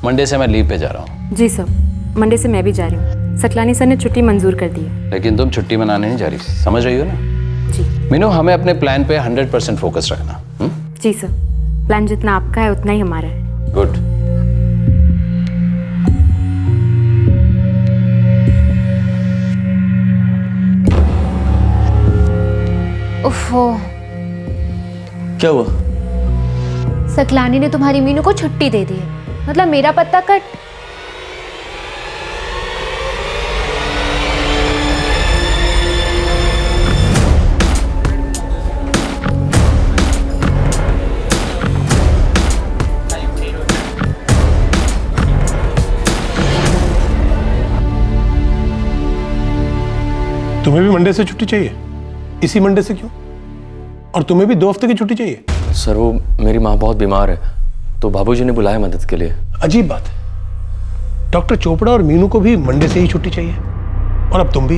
Monday से मैं leave पे जा रहा हूँ। जी सर, मंडे से मैं भी जा रही हूँ। सकलानी सर ने छुट्टी मंजूर कर दी है। लेकिन तुम छुट्टी मनाने नहीं जा रही, समझ रही हो ना? जी। मीनू, हमें अपने प्लान पे 100% फोकस रखना। जी सर, प्लान जितना आपका है उतना ही हमारा है। गुड। उफ़ो, क्या हुआ? सकलानी ने तुम्हारी मीनू को छुट्टी दे दी है, मतलब मेरा पत्ता कट। तुम्हें भी मंडे से छुट्टी चाहिए? इसी मंडे से क्यों? और तुम्हें भी 2 हफ्ते की छुट्टी चाहिए? सर वो मेरी माँ बहुत बीमार है तो बाबूजी ने बुलाया मदद के लिए। अजीब बात है, डॉक्टर चोपड़ा और मीनू को भी मंडे से ही छुट्टी चाहिए और अब तुम भी।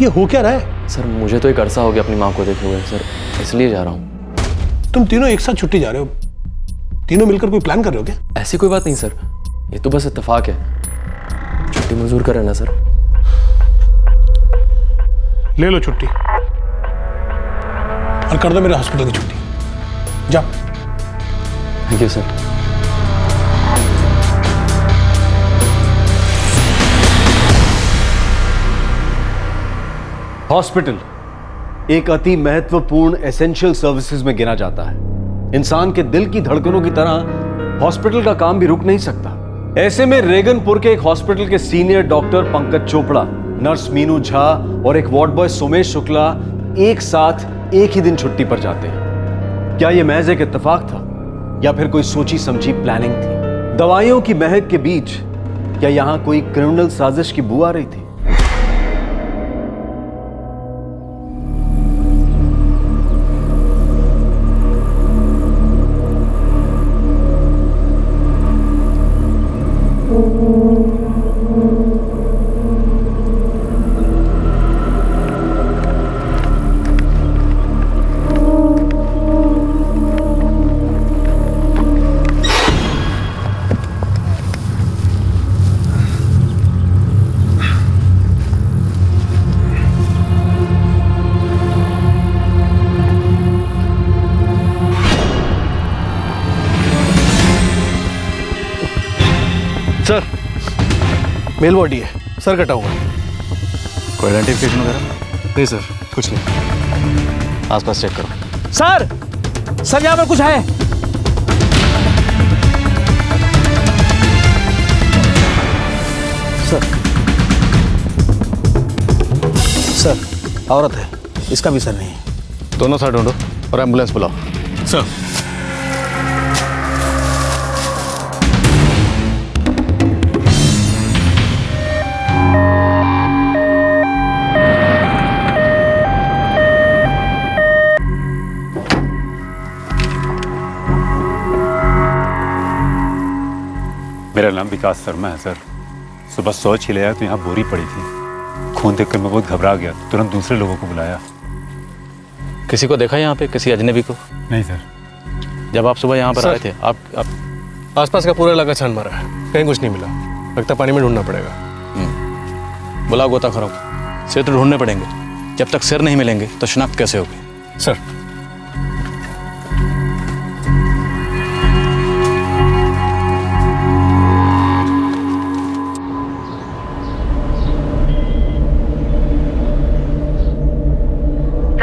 ये हो क्या रहा है? सर मुझे तो एक अरसा हो गया अपनी माँ को देखे हुए सर, इसलिए जा रहा हूँ। तुम तीनों एक साथ छुट्टी जा रहे हो, तीनों मिलकर कोई प्लान कर रहे हो क्या? ऐसी कोई बात नहीं सर, ये तो बस इत्तेफाक है। छुट्टी मंजूर करें ना सर। ले लो छुट्टी और कर दो मेरे हॉस्पिटल की छुट्टी। जाओ। Thank you sir. हॉस्पिटल एक अति महत्वपूर्ण एसेंशियल सर्विसेज में गिना जाता है। इंसान के दिल की धड़कनों की तरह हॉस्पिटल का काम भी रुक नहीं सकता। ऐसे में रेगनपुर के एक हॉस्पिटल के senior doctor Pankaj Chopra, nurse Meenu Jha और एक वार्ड बॉय सोमेश शुक्ला एक साथ एक ही दिन छुट्टी पर जाते हैं। क्या यह महज एक इत्तेफाक था या फिर कोई सोची समझी प्लानिंग थी? दवाइयों की महक के बीच क्या यहां कोई क्रिमिनल साजिश की बू आ रही थी? सर, मेल बॉडी है, सर कटा हुआ। कोई आइडेंटिफिकेशन वगैरह? नहीं सर, कुछ नहीं। आसपास चेक करो। सर, सर यहाँ पर कुछ है। सर, औरत है, इसका भी सर नहीं है। दोनों साइड ढूंढो और एम्बुलेंस बुलाओ। सर। मेरा नाम विकास शर्मा है सर। सुबह शौच ही ले आया तो यहाँ बोरी पड़ी थी। खून देखकर मैं बहुत घबरा गया, तुरंत दूसरे लोगों को बुलाया। किसी को देखा यहाँ पे, किसी अजनबी को? नहीं सर। जब आप सुबह यहाँ पर आए थे आप आसपास का पूरा इलाका छान मारा है, कहीं कुछ नहीं मिला। लगता पानी में ढूंढना पड़ेगा। बुलाओ गोताखोरों को। सिर तो ढूंढने पड़ेंगे, जब तक सिर नहीं मिलेंगे तो शिनाख्त कैसे होगी? Sir.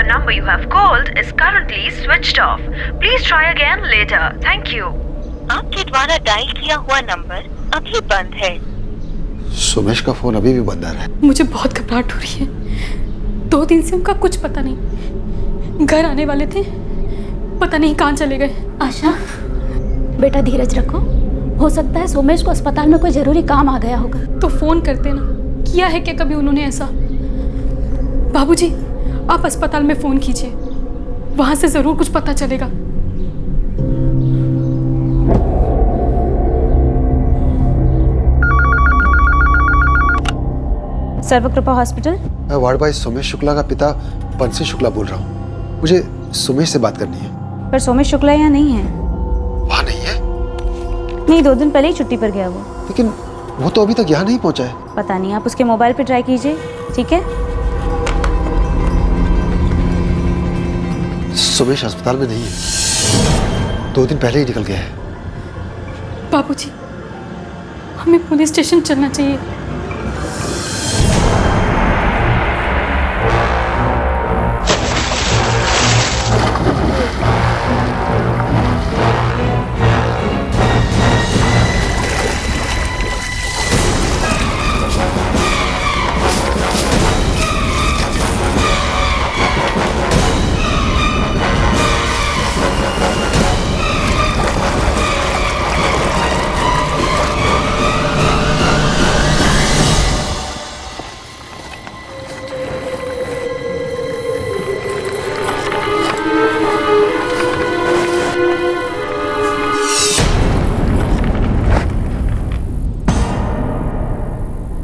number you have called is currently switched off. Please try again later. Thank you. आपके द्वारा डायल किया हुआ नंबर अभी बंद है। सुमेश का फोन अभी भी बंद आ रहा है। मुझे बहुत घबराहट हो रही है। 2 दिन से उनका कुछ पता नहीं। घर आने वाले थे, पता नहीं कहाँ चले गए। आशा, बेटा धीरज रखो। हो सकता है सोमेश को अस्पताल में कोई जरूरी काम आ गया होगा। तो फोन करते ना। किया है क्या कभी उन्होंने ऐसा? बाबूजी, आप अस्पताल में फोन कीजिए, वहां से जरूर कुछ पता चलेगा। सर्वकृपा हॉस्पिटल। मैं वार्ड बॉय सोमेश शुक्ला का पिता बंसी शुक्ला बोल रहा हूँ। मुझे सुमेश से बात करनी है। पर सोमेश शुक्ला यहाँ नहीं है। वहाँ नहीं है? नहीं, 2 दिन पहले ही छुट्टी पर गया वो। लेकिन वो तो अभी तक यहाँ नहीं पहुँचा है। पता नहीं, आप उसके मोबाइल पे ट्राई कीजिए, ठीक है? सुमेश अस्पताल में नहीं है, 2 दिन पहले ही निकल गया है। बाबूजी, हमें पुलिस स्टेशन चलना चाहिए।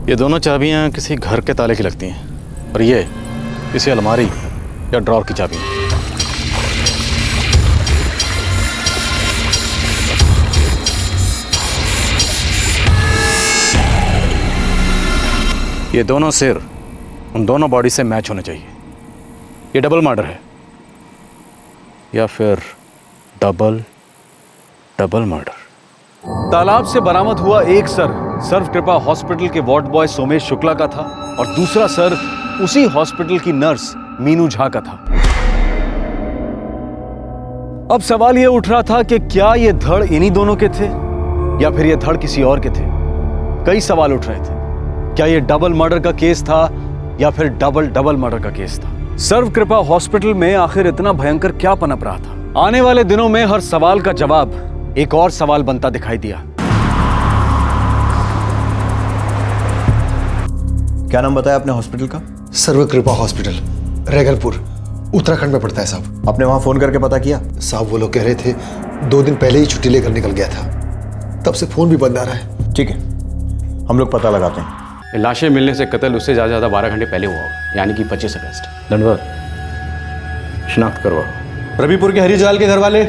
ये दोनों चाबियां किसी घर के ताले की लगती हैं और ये किसी अलमारी या ड्रॉर की चाबी है। ये दोनों सिर उन दोनों बॉडी से मैच होने चाहिए। ये डबल मर्डर है या फिर डबल मर्डर। तालाब से बरामद हुआ एक सर सर्व कृपा हॉस्पिटल के वार्ड बॉय सोमेश शुक्ला का था और दूसरा सर उसी हॉस्पिटल की नर्स मीनू झा का था। अब सवाल यह उठ रहा था कि क्या ये धड़ इन्हीं दोनों के थे या फिर ये धड़ किसी और के थे। कई सवाल उठ रहे थे। क्या ये डबल मर्डर का केस था या फिर डबल मर्डर का केस था। सर्व कृपा हॉस्पिटल में आखिर इतना भयंकर क्या पनप रहा था। आने वाले दिनों में हर सवाल का जवाब एक और सवाल बनता दिखाई दिया। क्या नाम बताया आपने हॉस्पिटल का? सर्व कृपा हॉस्पिटल, रेगनपुर, उत्तराखंड में पड़ता है साहब। आपने वहां फोन करके पता किया? साहब वो लोग कह रहे थे 2 दिन पहले ही छुट्टी लेकर निकल गया था, तब से फोन भी बंद आ रहा है। ठीक है, हम लोग पता लगाते हैं। लाशें मिलने से कत्ल उससे ज़्यादा 12 घंटे पहले हुआ होगा, यानी कि 25 अगस्त। धनवर, शिनाख्त करवाओ। रविपुर के हरिजाल के घर वाले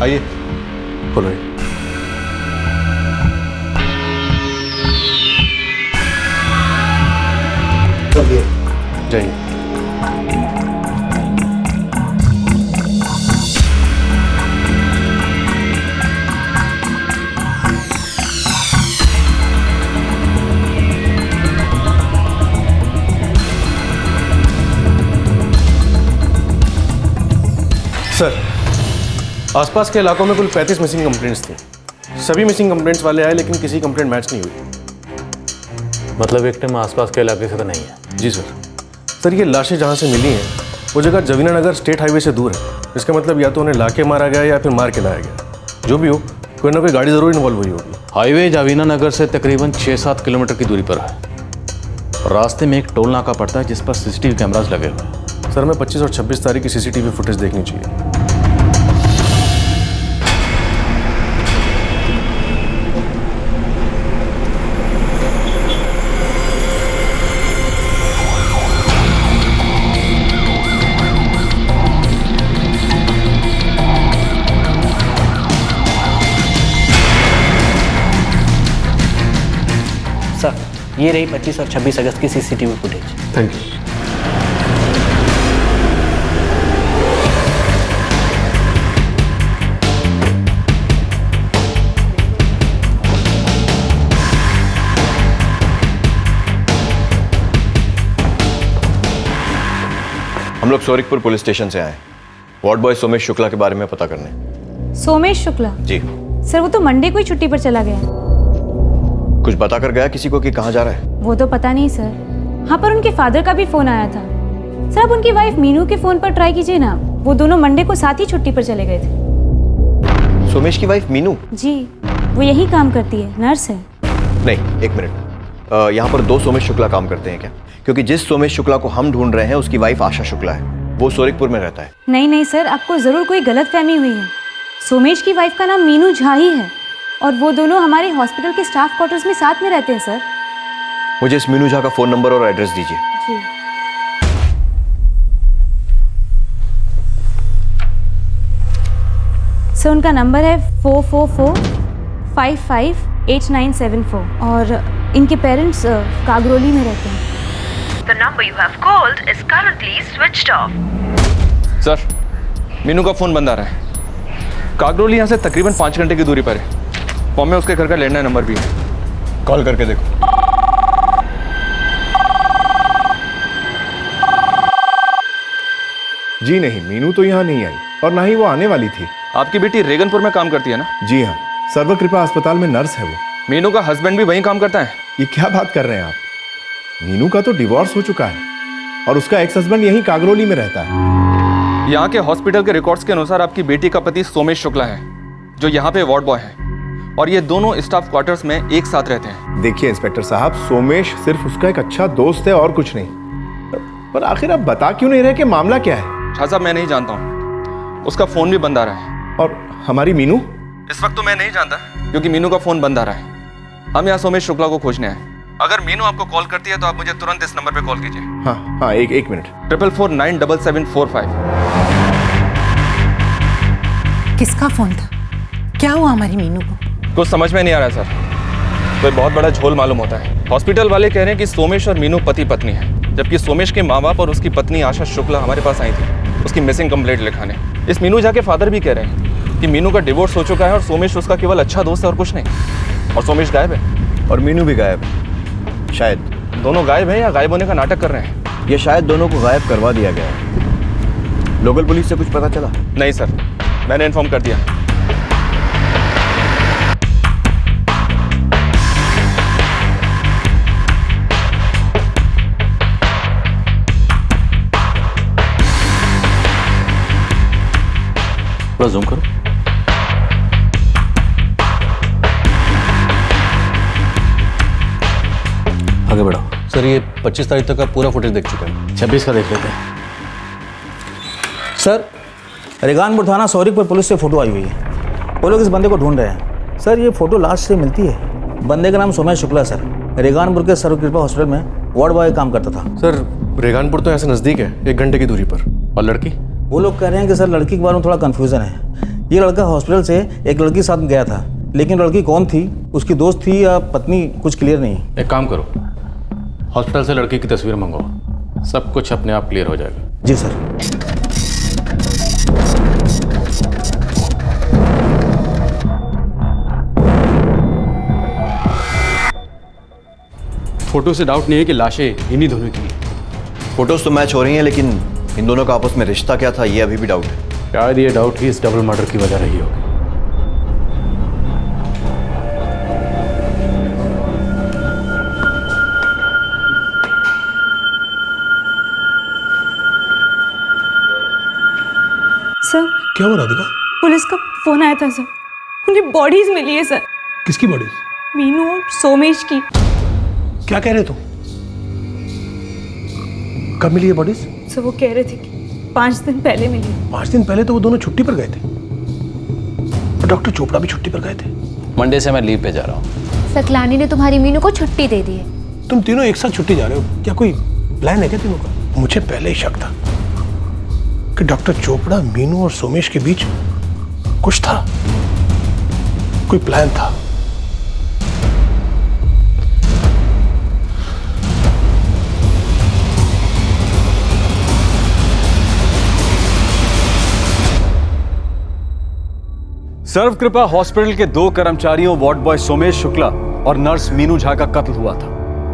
आइए। बोलो। जय हिंद। सर, आसपास के इलाकों में कुल 35 मिसिंग कंप्लेंट्स थी। सभी मिसिंग कंप्लेंट्स वाले आए लेकिन किसी कंप्लेंट मैच नहीं हुई। मतलब विक्टिम आसपास के इलाके से तो नहीं है? जी सर। सर, ये लाशें जहाँ से मिली हैं वो जगह जवीना नगर स्टेट हाईवे से दूर है। इसका मतलब या तो उन्हें लाके मारा गया या फिर मार के लाया गया। जो भी हो, कोई ना कोई गाड़ी ज़रूर इन्वॉल्व हुई होगी। हाईवे जावीना नगर से तकरीबन 6-7 किलोमीटर की दूरी पर है। रास्ते में एक टोल नाका पड़ता है जिस पर सीसीटीवी कैमरास लगे हुए हैं। सर, हमें 25 और 26 तारीख की सीसीटीवी फुटेज देखनी चाहिए। सर, ये रही 25 और 26 अगस्त की सीसीटीवी फुटेज। Thank you. हम लोग सोरिकपुर पुलिस स्टेशन से आए, वार्ड बॉय सोमेश शुक्ला के बारे में पता करने। सोमेश शुक्ला? जी सर, वो तो मंडे को ही छुट्टी पर चला गया। कुछ बता कर गया किसी को कि कहाँ जा रहा है? वो तो पता नहीं सर। हाँ, पर उनके फादर का भी फोन आया था। सर, आप उनकी वाइफ मीनू के फोन पर ट्राई कीजिए ना। वो दोनों मंडे को साथ ही छुट्टी पर चले गए थे। सोमेश की वाइफ मीनू? जी, वो यही काम करती है, नर्स है। नहीं, एक मिनट। यहाँ पर 2 सोमेश शुक्ला काम करते हैं क्या? क्योंकि जिस सोमेश शुक्ला को हम ढूंढ रहे हैं उसकी वाइफ आशा शुक्ला है, वो सोरिकपुर में रहता है। नहीं सर, आपको जरूर कोई गलतफहमी हुई है। सोमेश की वाइफ का नाम मीनू झा ही है और वो दोनों हमारे हॉस्पिटल के स्टाफ क्वार्टर्स में साथ में रहते हैं सर। मुझे इस मीनू झा का फोन नंबर और एड्रेस दीजिए। जी। सर, उनका नंबर है 444 558974 और इनके पेरेंट्स कागरोली में रहते हैं। The number you have called is currently switched off. Sir, Meenu का फ़ोन बंद आ रहा है। कागरोली यहाँ से तकरीबन 5 घंटे की दूरी पर है। फॉर्म में उसके घर का लैंडलाइन नंबर भी है। कॉल करके देखो। जी नहीं, मीनू तो यहाँ नहीं आई और ना ही वो आने वाली थी। आपकी बेटी रेगनपुर में काम करती है ना? जी हाँ, सर्वकृपा अस्पताल में नर्स है वो। मीनू का हस्बैंड भी वहीं काम करता है। ये क्या बात कर रहे हैं आप? मीनू का तो डिवोर्स हो चुका है और उसका एक्स हस्बैंड यहीं कागरोली में रहता है। यहाँ के हॉस्पिटल के रिकॉर्ड्स के अनुसार आपकी बेटी का पति सोमेश शुक्ला है, जो यहाँ पे वार्ड बॉय है, और ये दोनों स्टाफ क्वार्टर्स में एक साथ रहते हैं। देखिए इंस्पेक्टर साहब, सोमेश सिर्फ उसका एक अच्छा दोस्त है और कुछ नहीं। पर आखिर आप बता क्यों नहीं रहे कि मामला क्या है? शाह साहब, मैं नहीं जानता हूँ। उसका फोन भी बंद आ रहा है। और हमारी मीनू? इस वक्त तो मैं नहीं जानता, क्योंकि मीनू का फोन बंद आ रहा है। हम यहाँ सोमेश शुक्ला को खोजने आए। अगर मीनू आपको कॉल करती है तो आप मुझे तुरंत इस नंबर पे कॉल कीजिए। हाँ, एक मिनट। 444-97745। किसका फोन था? क्या हुआ हमारी मीनू को? कुछ समझ में नहीं आ रहा है सर। कोई बहुत बड़ा झोल मालूम होता है। हॉस्पिटल वाले कह रहे हैं कि सोमेश और मीनू पति पत्नी है, जबकि सोमेश के माँ बाप और उसकी पत्नी आशा शुक्ला हमारे पास आई थी उसकी मिसिंग कंप्लेंट लिखाने। इस मीनू झा के फादर भी कह रहे हैं कि मीनू का डिवोर्स हो चुका है और सोमेश उसका केवल अच्छा दोस्त है और कुछ नहीं। और सोमेश गायब है और मीनू भी गायब है। शायद दोनों गायब हैं या गायब होने का नाटक कर रहे हैं। ये शायद दोनों को गायब करवा दिया गया है। लोकल पुलिस से कुछ पता चला? नहीं सर, मैंने इन्फॉर्म कर दिया। थोड़ा जूम करो। आगे बढ़ो। सर, ये 25 तारीख तक का पूरा फुटेज देख चुके हैं। 26 का देख लेते हैं। सर, रेगानपुर थाना सौरिकपुर पुलिस से फोटो आई हुई है। वो लोग इस बंदे को ढूंढ रहे हैं। सर, ये फोटो लास्ट से मिलती है। बंदे का नाम सोमेश शुक्ला सर, रेगानपुर के सर्वकृपा हॉस्पिटल में वार्ड बॉय काम करता था। सर, रेगानपुर तो ऐसे नज़दीक है, 1 घंटे की दूरी पर। और लड़की? वो लोग कह रहे हैं कि सर लड़की के बारे में थोड़ा कन्फ्यूज़न है। ये लड़का हॉस्पिटल से एक लड़की के साथ गया था, लेकिन लड़की कौन थी, उसकी दोस्त थी या पत्नी, कुछ क्लियर नहीं। एक काम करो, हॉस्पिटल से लड़की की तस्वीर मंगवाओ, सब कुछ अपने आप क्लियर हो जाएगा। जी सर। फोटो से डाउट नहीं है कि लाशें इन्हीं दोनों की हैं। फोटोज तो मैच हो रही हैं, लेकिन इन दोनों का आपस में रिश्ता क्या था ये अभी भी डाउट है। शायद ये डाउट ही इस डबल मर्डर की वजह रही होगी। सर, क्या हुआ राधिका? पुलिस का फोन आया था सर। उन्हें बॉडीज मिली है सर। किसकी बॉडीज? मीनू और सोमेश की। क्या कह रहे तुम? कब मिली है बॉडीज? सर, वो कह रहे थे कि 5 दिन पहले मिली। 5 दिन पहले तो वो दोनों छुट्टी पर गए थे और डॉक्टर चोपड़ा भी छुट्टी पर गए थे। मंडे से मैं लीव पे जा रहा हूँ। सकलानी ने तुम्हारी मीनू को छुट्टी दे दी है। तुम तीनों एक साथ छुट्टी जा रहे हो, क्या कोई प्लान है क्या तीनों का? मुझे पहले ही शक था कि डॉक्टर चोपड़ा, मीनू और सोमेश के बीच कुछ था, कोई प्लान था। सर्वकृपा हॉस्पिटल के 2 कर्मचारियों वार्ड बॉय सोमेश शुक्ला और नर्स मीनू झा का कत्ल हुआ था।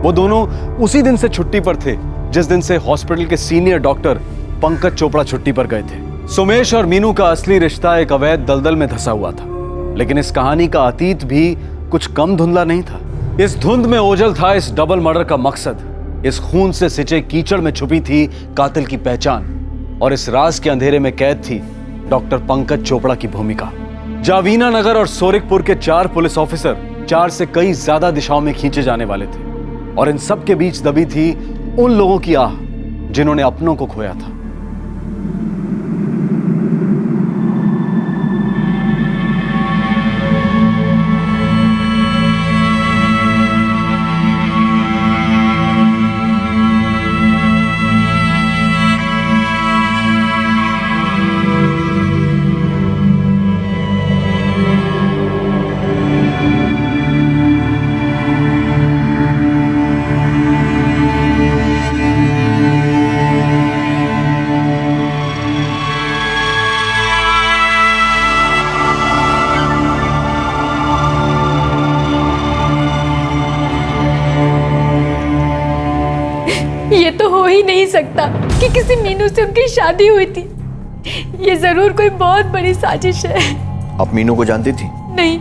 वो दोनों उसी दिन से छुट्टी पर थे जिस दिन से हॉस्पिटल के सीनियर डॉक्टर पंकज चोपड़ा छुट्टी पर गए थे। सोमेश और मीनू का असली रिश्ता एक अवैध दलदल में धंसा हुआ था, लेकिन इस कहानी का अतीत भी कुछ कम धुंधला नहीं था। इस धुंध में ओझल था इस डबल मर्डर का मकसद। इस खून से सिंचे कीचड़ में छुपी थी कातिल की पहचान, और इस राज के अंधेरे में कैद थी डॉक्टर पंकज चोपड़ा की भूमिका। जावीना नगर और सोरिकपुर के 4 पुलिस ऑफिसर 4 से कई ज्यादा दिशाओं में खींचे जाने वाले थे, और इन सब के बीच दबी थी उन लोगों की आह जिन्होंने अपनों को खोया था। ये तो हो ही नहीं सकता कि किसी मीनू से उनकी शादी हुई थी। ये जरूर कोई बहुत बड़ी साजिश है। आप मीनू को जानती थी? नहीं,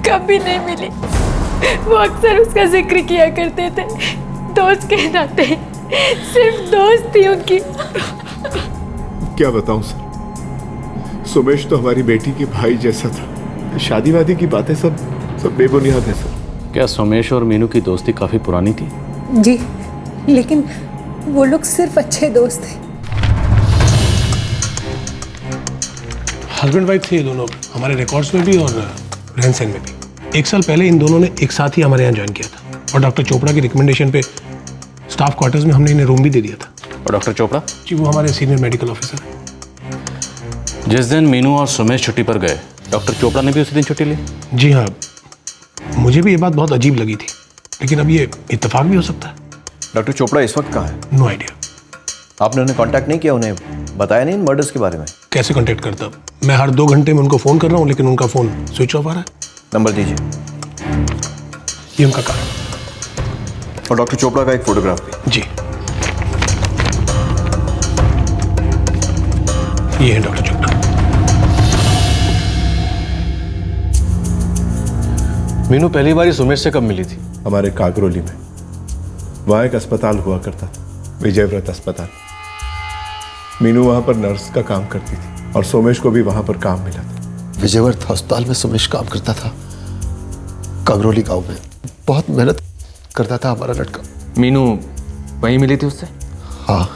कभी नहीं मिली। वो अक्सर उसका जिक्र किया करते थे, दोस्त के नाते। सिर्फ दोस्त थी उनकी। क्या बताऊं सर, सोमेश तो हमारी बेटी के भाई जैसा था। शादी वादी की बातें सब बेबुनियाद है सर। क्या सोमेश और मीनू की दोस्ती काफ़ी पुरानी थी? जी, लेकिन वो लोग सिर्फ अच्छे दोस्त थे। हस्बैंड वाइफ थे ये दोनों, हमारे रिकॉर्ड्स में भी और रहन सहन में भी। 1 साल पहले इन दोनों ने एक साथ ही हमारे यहाँ ज्वाइन किया था और डॉक्टर चोपड़ा की रिकमेंडेशन पे स्टाफ क्वार्टर्स में हमने इन्हें रूम भी दे दिया था। और डॉक्टर चोपड़ा? जी, वो हमारे सीनियर मेडिकल ऑफिसर हैं। जिस दिन मीनू और सोमेश छुट्टी पर गए, डॉक्टर चोपड़ा ने भी उसी दिन छुट्टी ली? जी हाँ, मुझे भी ये बात बहुत अजीब लगी थी, लेकिन अब ये इत्तेफाक भी हो सकता है। डॉक्टर चोपड़ा इस वक्त कहाँ है? No idea. आपने उन्हें कांटेक्ट नहीं किया, उन्हें बताया नहीं इन मर्डर्स के बारे में? कैसे कांटेक्ट करता? मैं हर 2 घंटे में उनको फ़ोन कर रहा हूँ, लेकिन उनका फ़ोन स्विच ऑफ आ रहा है। नंबर दीजिए। ये उनका कार्ड। और डॉक्टर चोपड़ा का एक फोटोग्राफ भी। जी, ये है डॉक्टर चोपड़ा। मीनू पहली बार सोमेश से कब मिली थी? हमारे कागरोली में, वहाँ एक अस्पताल हुआ करता था, विजयव्रत अस्पताल। मीनू वहाँ पर नर्स का काम करती थी और सोमेश को भी वहाँ पर काम मिला था। विजयव्रत अस्पताल में सोमेश काम करता था, कागरोली गांव में। बहुत मेहनत करता था हमारा लड़का। मीनू वहीं मिली थी उससे? हाँ,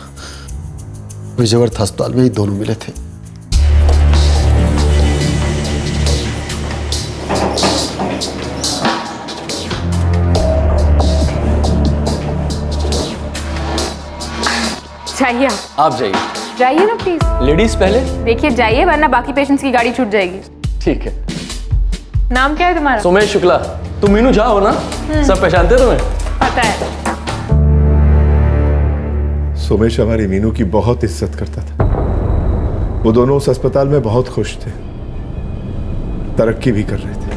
विजयव्रत अस्पताल में ही दोनों मिले थे। जाइए आप जाइए। जाइए ना प्लीज। लेडीज पहले। देखिए जाइए, वरना बाकी पेशेंट्स की गाड़ी छूट जाएगी। ठीक है। नाम क्या है तुम्हारा? सोमेश शुक्ला। तुम मीनू जाओ ना, सब पहचानते तुम्हें? पता है। सोमेश हमारी मीनू की बहुत इज्जत करता था। वो दोनों उस अस्पताल में बहुत खुश थे, तरक्की भी कर रहे थे।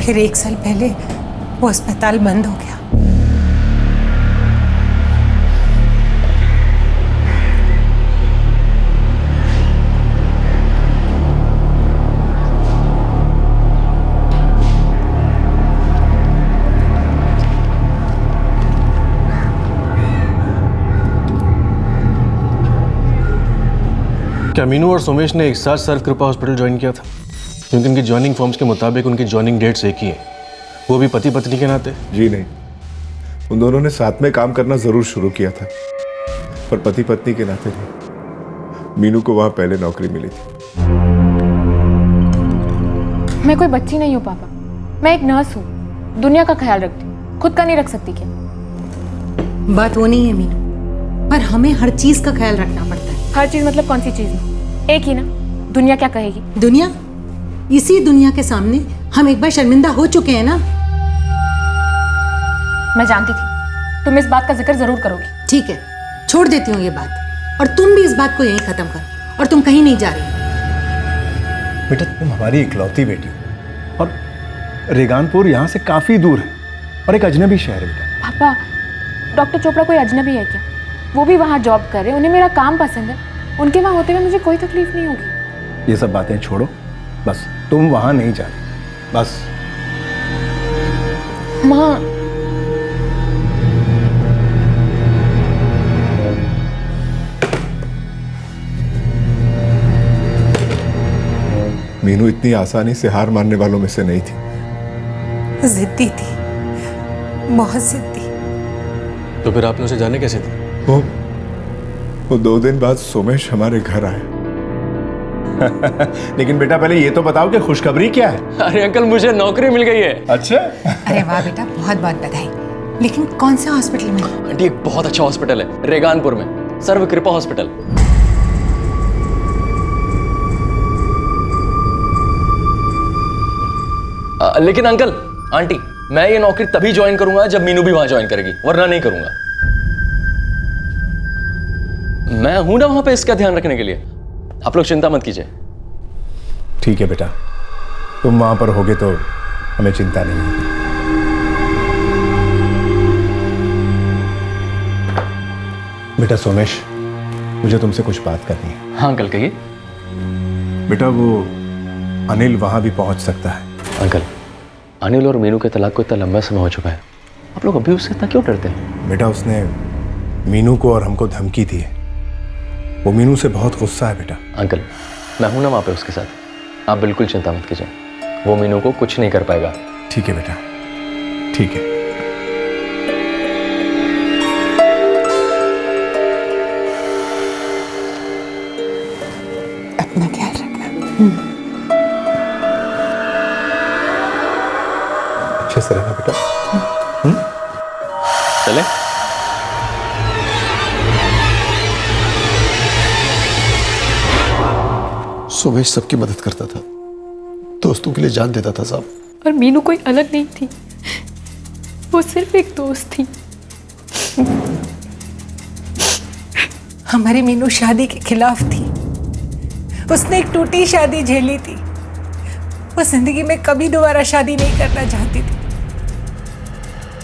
फिर 1 साल पहले वो अस्पताल बंद हो गया। क्या मीनू और सोमेश ने एक साथ सर्व कृपा हॉस्पिटल ज्वाइन किया था? क्योंकि उनकी ज्वाइनिंग फॉर्म्स के मुताबिक उनकी ज्वाइनिंग डेट्स एक ही है, वो भी पति पत्नी के नाते। जी नहीं, उन दोनों ने साथ में काम करना जरूर शुरू किया था, पर पति पत्नी के नाते नहीं। मीनू को वहां पहले नौकरी मिली थी। मैं कोई बच्ची नहीं हूँ पापा, मैं एक नर्स हूँ, दुनिया का ख्याल रखती हूँ, खुद का नहीं रख सकती क्या? बात वो नहीं है मीनू, पर हमें हर चीज का ख्याल रखना पड़ता है। हर चीज मतलब कौन सी चीज? एक ही ना, दुनिया क्या कहेगी? दुनिया? इसी दुनिया के सामने हम एक बार शर्मिंदा हो चुके हैं ना। मैं जानती थी तुम इस बात का जिक्र जरूर करोगी। ठीक है, छोड़ देती हूँ ये बात, और तुम भी इस बात को यहीं खत्म करो, और तुम कहीं नहीं जा रही। बेटा तुम हमारी इकलौती बेटी हो, और रेगानपुर यहाँ से काफी दूर है और एक अजनबी शहर है बेटा। पापा, डॉक्टर चोपड़ा कोई अजनबी है क्या? वो भी वहाँ जॉब कर रहे हैं, उन्हें मेरा काम पसंद है, उनके वहाँ होते हुए मुझे कोई तकलीफ नहीं होगी। ये सब बातें छोड़ो, बस तुम वहां नहीं जा रही, बस। माँ, मीनू इतनी आसानी से हार मानने वालों में से नहीं थी। जिद्दी थी, बहुत जिद्दी। तो फिर आपने उसे जाने कैसे दी? वो 2 दिन बाद सोमेश हमारे घर आए। लेकिन बेटा पहले ये तो बताओ कि खुशखबरी क्या है? अरे अंकल, मुझे नौकरी मिल गई है। अच्छा? अरे वाह बेटा, बहुत बहुत बधाई। लेकिन कौन से हॉस्पिटल में? आंटी, एक बहुत अच्छा हॉस्पिटल है रेगानपुर में, सर्व कृपा हॉस्पिटल। लेकिन अंकल आंटी, मैं ये नौकरी तभी ज्वाइन करूंगा जब मीनू भी वहां ज्वाइन करेगी, वरना नहीं करूंगा। मैं हूं ना वहां पे इसका ध्यान रखने के लिए, आप लोग चिंता मत कीजिए। ठीक है बेटा, तुम वहां पर होगे तो हमें चिंता नहीं होगी। बेटा सोमेश, मुझे तुमसे कुछ बात करनी है। हाँ अंकल कहिए। बेटा वो अनिल वहां भी पहुंच सकता है। अंकल, अनिल और मीनू के तलाक को इतना लंबा समय हो चुका है, आप लोग अभी उससे इतना क्यों डरते हैं? बेटा उसने मीनू को और हमको धमकी दी है। वो मीनू से बहुत गुस्सा है बेटा। अंकल, मैं हूं ना वहां पे उसके साथ, आप बिल्कुल चिंता मत कीजिए, वो मीनू को कुछ नहीं कर पाएगा। ठीक है बेटा, ठीक है। अपना ख्याल रखना। अच्छे से रहना बेटा। चले? सोमेश सबकी मदद करता था, दोस्तों के लिए जान देता था साहब। और मीनू कोई अलग नहीं थी, वो सिर्फ एक दोस्त थी। हमारी मीनू शादी के खिलाफ थी, उसने एक टूटी शादी झेली थी, वो जिंदगी में कभी दोबारा शादी नहीं करना चाहती थी।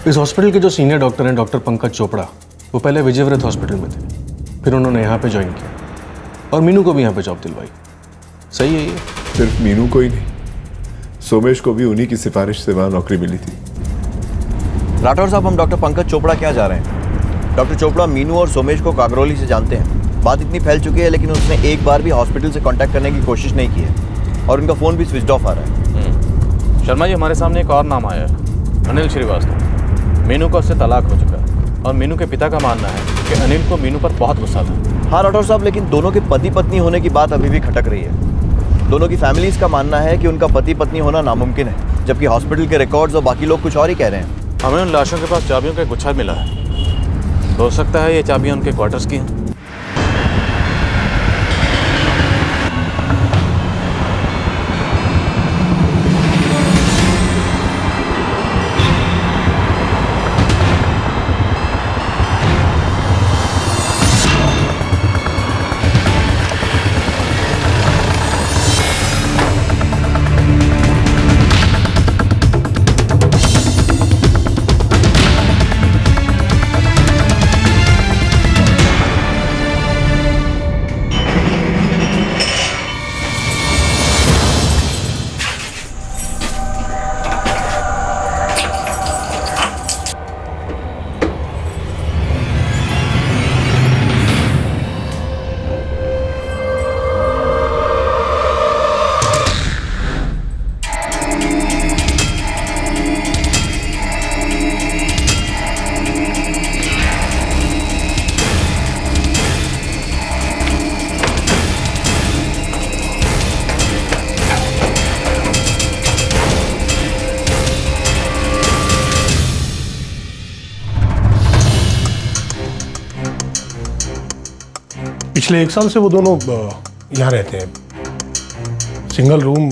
इस हॉस्पिटल के जो सीनियर डॉक्टर हैं, डॉक्टर पंकज चोपड़ा, वो पहले विजयव्रत हॉस्पिटल में थे, फिर उन्होंने यहाँ पे ज्वाइन किया और मीनू को भी यहाँ पे जॉब दिलवाई। सही है ये? सिर्फ मीनू को ही नहीं, सोमेश को भी उन्हीं की सिफारिश से वहां नौकरी मिली थी। राठौर साहब, हम डॉक्टर पंकज चोपड़ा क्या जा रहे हैं? डॉक्टर चोपड़ा मीनू और सोमेश को कागरोली से जानते हैं। बात इतनी फैल चुकी है, लेकिन उसने एक बार भी हॉस्पिटल से कांटेक्ट करने की कोशिश नहीं की है और उनका फ़ोन भी स्विच ऑफ आ रहा है। शर्मा जी, हमारे सामने एक और नाम आया है, अनिल श्रीवास्तव। मीनू का उससे तलाक हो चुका है और मीनू के पिता का मानना है कि अनिल को मीनू पर बहुत गुस्सा था। हाँ राठौर साहब, लेकिन दोनों के पति पत्नी होने की बात अभी भी खटक रही है। दोनों की फैमिलीज का मानना है कि उनका पति पत्नी होना नामुमकिन है, जबकि हॉस्पिटल के रिकॉर्ड्स और बाकी लोग कुछ और ही कह रहे हैं। हमें उन लाशों के पास चाबियों का गुच्छा मिला है, हो सकता है ये चाबियां उनके क्वार्टर्स की हैं। पिछले 1 साल से वो दोनों यहाँ रहते हैं, सिंगल रूम,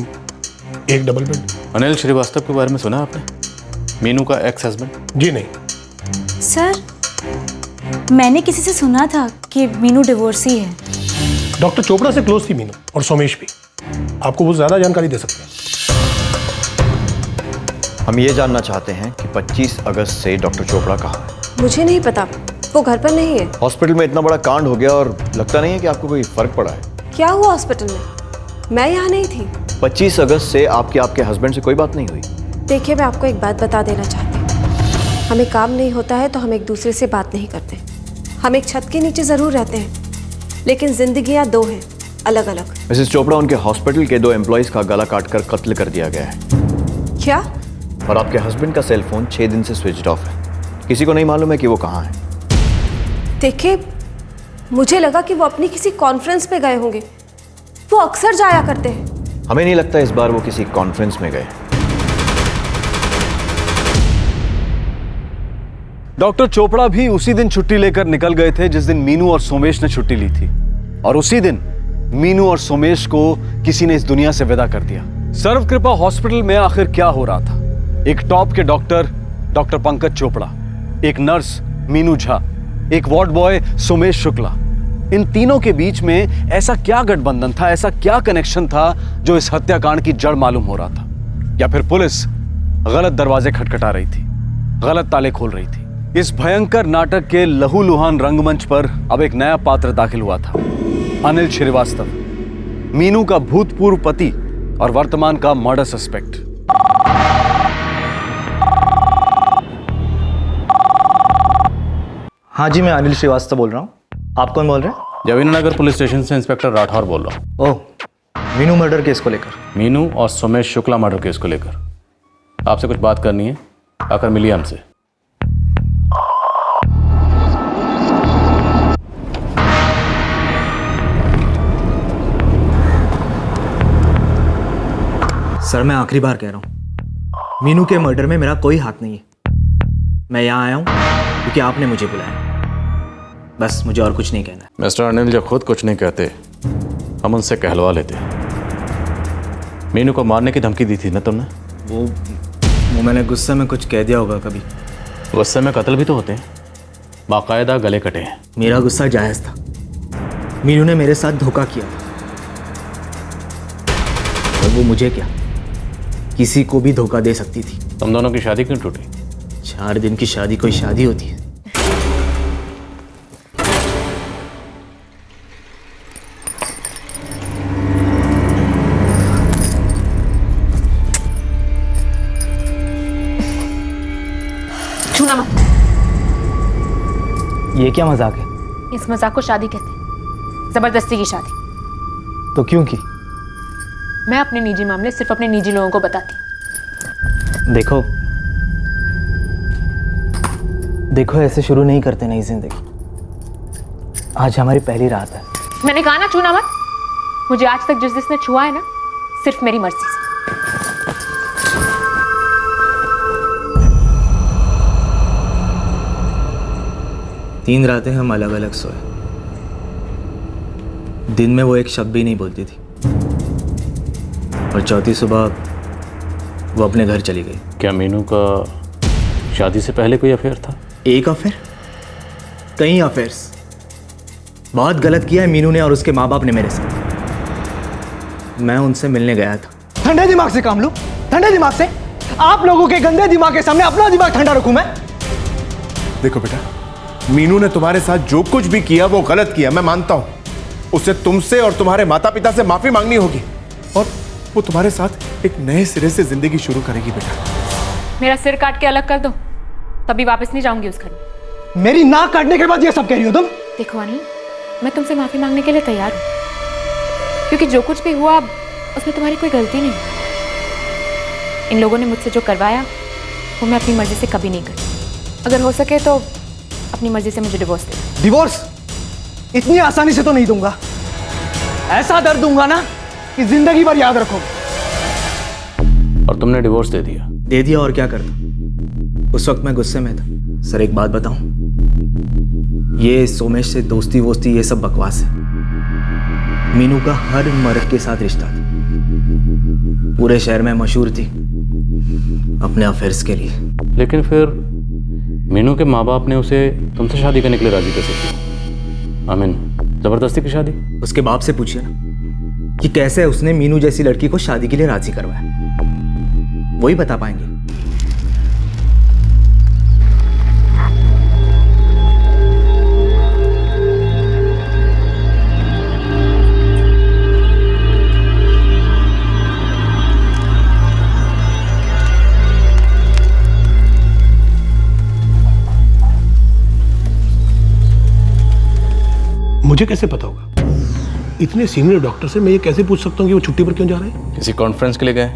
एक डबल बेड। अनिल श्रीवास्तव के बारे में सुना आपने? मीनू का एक्स हस्बैंड? जी नहीं। सर, मैंने किसी से सुना था कि मीनू डिवोर्सी है। डॉक्टर चोपड़ा से क्लोज थी मीनू, और सोमेश भी। आपको वो ज्यादा जानकारी दे सकते हैं। हम ये जानना चाहते हैं कि 25 अगस्त से डॉक्टर चोपड़ा कहाँ है? मुझे नहीं पता, वो घर पर नहीं है। हॉस्पिटल में इतना बड़ा कांड हो गया और लगता नहीं है कि आपको कोई फर्क पड़ा है। क्या हुआ हॉस्पिटल में? मैं यहाँ नहीं थी। 25 अगस्त से आपके हस्बैंड से कोई बात नहीं हुई? देखिए, मैं आपको एक बात बता देना चाहती हूँ। हमें काम नहीं होता है तो हम एक दूसरे से बात नहीं करते। हम एक छत के नीचे जरूर रहते हैं, लेकिन जिंदगियाँ दो हैं, अलग अलग। मिसेस चोपड़ा, उनके हॉस्पिटल के 2 एम्प्लॉइज का गला काटकर कत्ल कर दिया गया है। क्या? और आपके हस्बैंड का सेल फोन 6 दिन से स्विच ऑफ है। किसी को नहीं मालूम है कि वो कहाँ है। देखिए, मुझे लगा कि वो अपनी किसी कॉन्फ्रेंस पे गए होंगे। वो अक्सर जाया करते हैं। हमें नहीं लगता इस बार वो किसी कॉन्फ्रेंस में गए। डॉक्टर चोपड़ा भी उसी दिन छुट्टी लेकर निकल गए थे जिस दिन मीनू और सोमेश ने छुट्टी ली थी, और उसी दिन मीनू और सोमेश को किसी ने इस दुनिया से विदा कर दिया। सर्वकृपा हॉस्पिटल में आखिर क्या हो रहा था? एक टॉप के डॉक्टर डॉक्टर पंकज चोपड़ा, एक नर्स मीनू झा, एक वार्ड बॉय सोमेश शुक्ला, इन तीनों के बीच में ऐसा क्या गठबंधन था, ऐसा क्या कनेक्शन था जो इस हत्याकांड की जड़ मालूम हो रहा था? या फिर पुलिस गलत दरवाजे खटखटा रही थी, गलत ताले खोल रही थी? इस भयंकर नाटक के लहूलुहान रंगमंच पर अब एक नया पात्र दाखिल हुआ था। अनिल श्रीवास्तव, मीनू का भूतपूर्व पति और वर्तमान का मर्डर सस्पेक्ट। हाँ जी, मैं अनिल श्रीवास्तव बोल रहा हूँ। आप कौन बोल रहे हैं? जवाहरनगर पुलिस स्टेशन से इंस्पेक्टर राठौर बोल रहा हूँ। ओह, मीनू मर्डर केस को लेकर? मीनू और सोमेश शुक्ला मर्डर केस को लेकर आपसे कुछ बात करनी है, आकर मिलिए हमसे। सर, मैं आखिरी बार कह रहा हूँ, मीनू के मर्डर में मेरा कोई हाथ नहीं है। मैं यहाँ आया हूँ क्योंकि आपने मुझे बुलाया, बस मुझे और कुछ नहीं कहना है। मिस्टर अनिल जब खुद कुछ नहीं कहते, हम उनसे कहलवा लेते। मीनू को मारने की धमकी दी थी ना तुमने? वो मैंने गुस्से में कुछ कह दिया होगा कभी। गुस्से में कत्ल भी तो होते हैं, बाकायदा गले कटे हैं। मेरा गुस्सा जायज़ था। मीनू ने मेरे साथ धोखा किया था, और वो मुझे क्या, किसी को भी धोखा दे सकती थी। तुम दोनों की शादी क्यों टूटी? 4 दिन की शादी कोई शादी होती है? छूना मत। ये क्या मजाक है? इस मजाक को शादी कहते हैं, जबरदस्ती की शादी। तो क्यों की? मैं अपने निजी मामले सिर्फ अपने निजी लोगों को बताती हूँ। देखो ऐसे शुरू नहीं करते नई जिंदगी। आज हमारी पहली रात है। मैंने कहा ना छूना मत। मुझे आज तक जिसने छुआ है ना, सिर्फ मेरी मर्जी से। तीन रातें हम अलग अलग सोए। दिन में वो एक शब्द भी नहीं बोलती थी, और चौथी सुबह वो अपने घर चली गई। क्या मीनू का शादी से पहले कोई अफेयर था? एक अफेयर? कई अफेयर्स। बहुत गलत किया है मीनू ने और उसके माँ बाप ने मेरे साथ। मैं उनसे मिलने गया था। ठंडे दिमाग से काम लो, ठंडे दिमाग से। आप लोगों के गंदे दिमाग के सामने अपना दिमाग ठंडा रखूं मैं? देखो बेटा, मीनू ने तुम्हारे साथ जो कुछ भी किया वो गलत किया, मैं मानता हूं। उसे तुमसे और तुम्हारे माता पिता से माफी मांगनी होगी, और वो तुम्हारे साथ एक नए सिरे से जिंदगी शुरू करेगी बेटा। मेरा सिर काट के अलग कर दो, तभी वापस नहीं जाऊंगी उस घर में। मेरी नाक काटने के बाद ये सब कह रही हो तुम? देखो अनिल, मैं तुमसे माफी मांगने के लिए तैयार हूँ, क्योंकि जो कुछ भी हुआ उसमें तुम्हारी कोई गलती नहीं। इन लोगों ने मुझसे जो करवाया वो मैं अपनी मर्जी से कभी नहीं करती। अगर हो सके तो अपनी मर्जी से मुझे डिवोर्स दे। डिवोर्स इतनी आसानी से तो नहीं दूंगा। ऐसा दर्द दूंगा ना कि जिंदगी भर याद रखो। और तुमने डिवोर्स दे दिया? दे दिया, और क्या करता। उस वक्त मैं गुस्से में था। सर एक बात बताऊं, ये सोमेश से दोस्ती वोस्ती ये सब बकवास है। मीनू का हर मर्द के साथ रिश्ता था, पूरे शहर में मशहूर थी अपने अफेयर्स के लिए। लेकिन फिर मीनू के माँ बाप ने उसे तुमसे शादी करने के लिए राजी कैसे किया? जबरदस्ती की शादी? उसके बाप से पूछिए ना कि कैसे उसने मीनू जैसी लड़की को शादी के लिए राजी करवाया, वही बता पाएंगे। मुझे कैसे पता होगा? इतने सीनियर डॉक्टर से मैं ये कैसे पूछ सकता हूँ कि वो छुट्टी पर क्यों जा रहे हैं? किसी कॉन्फ्रेंस के लिए गए?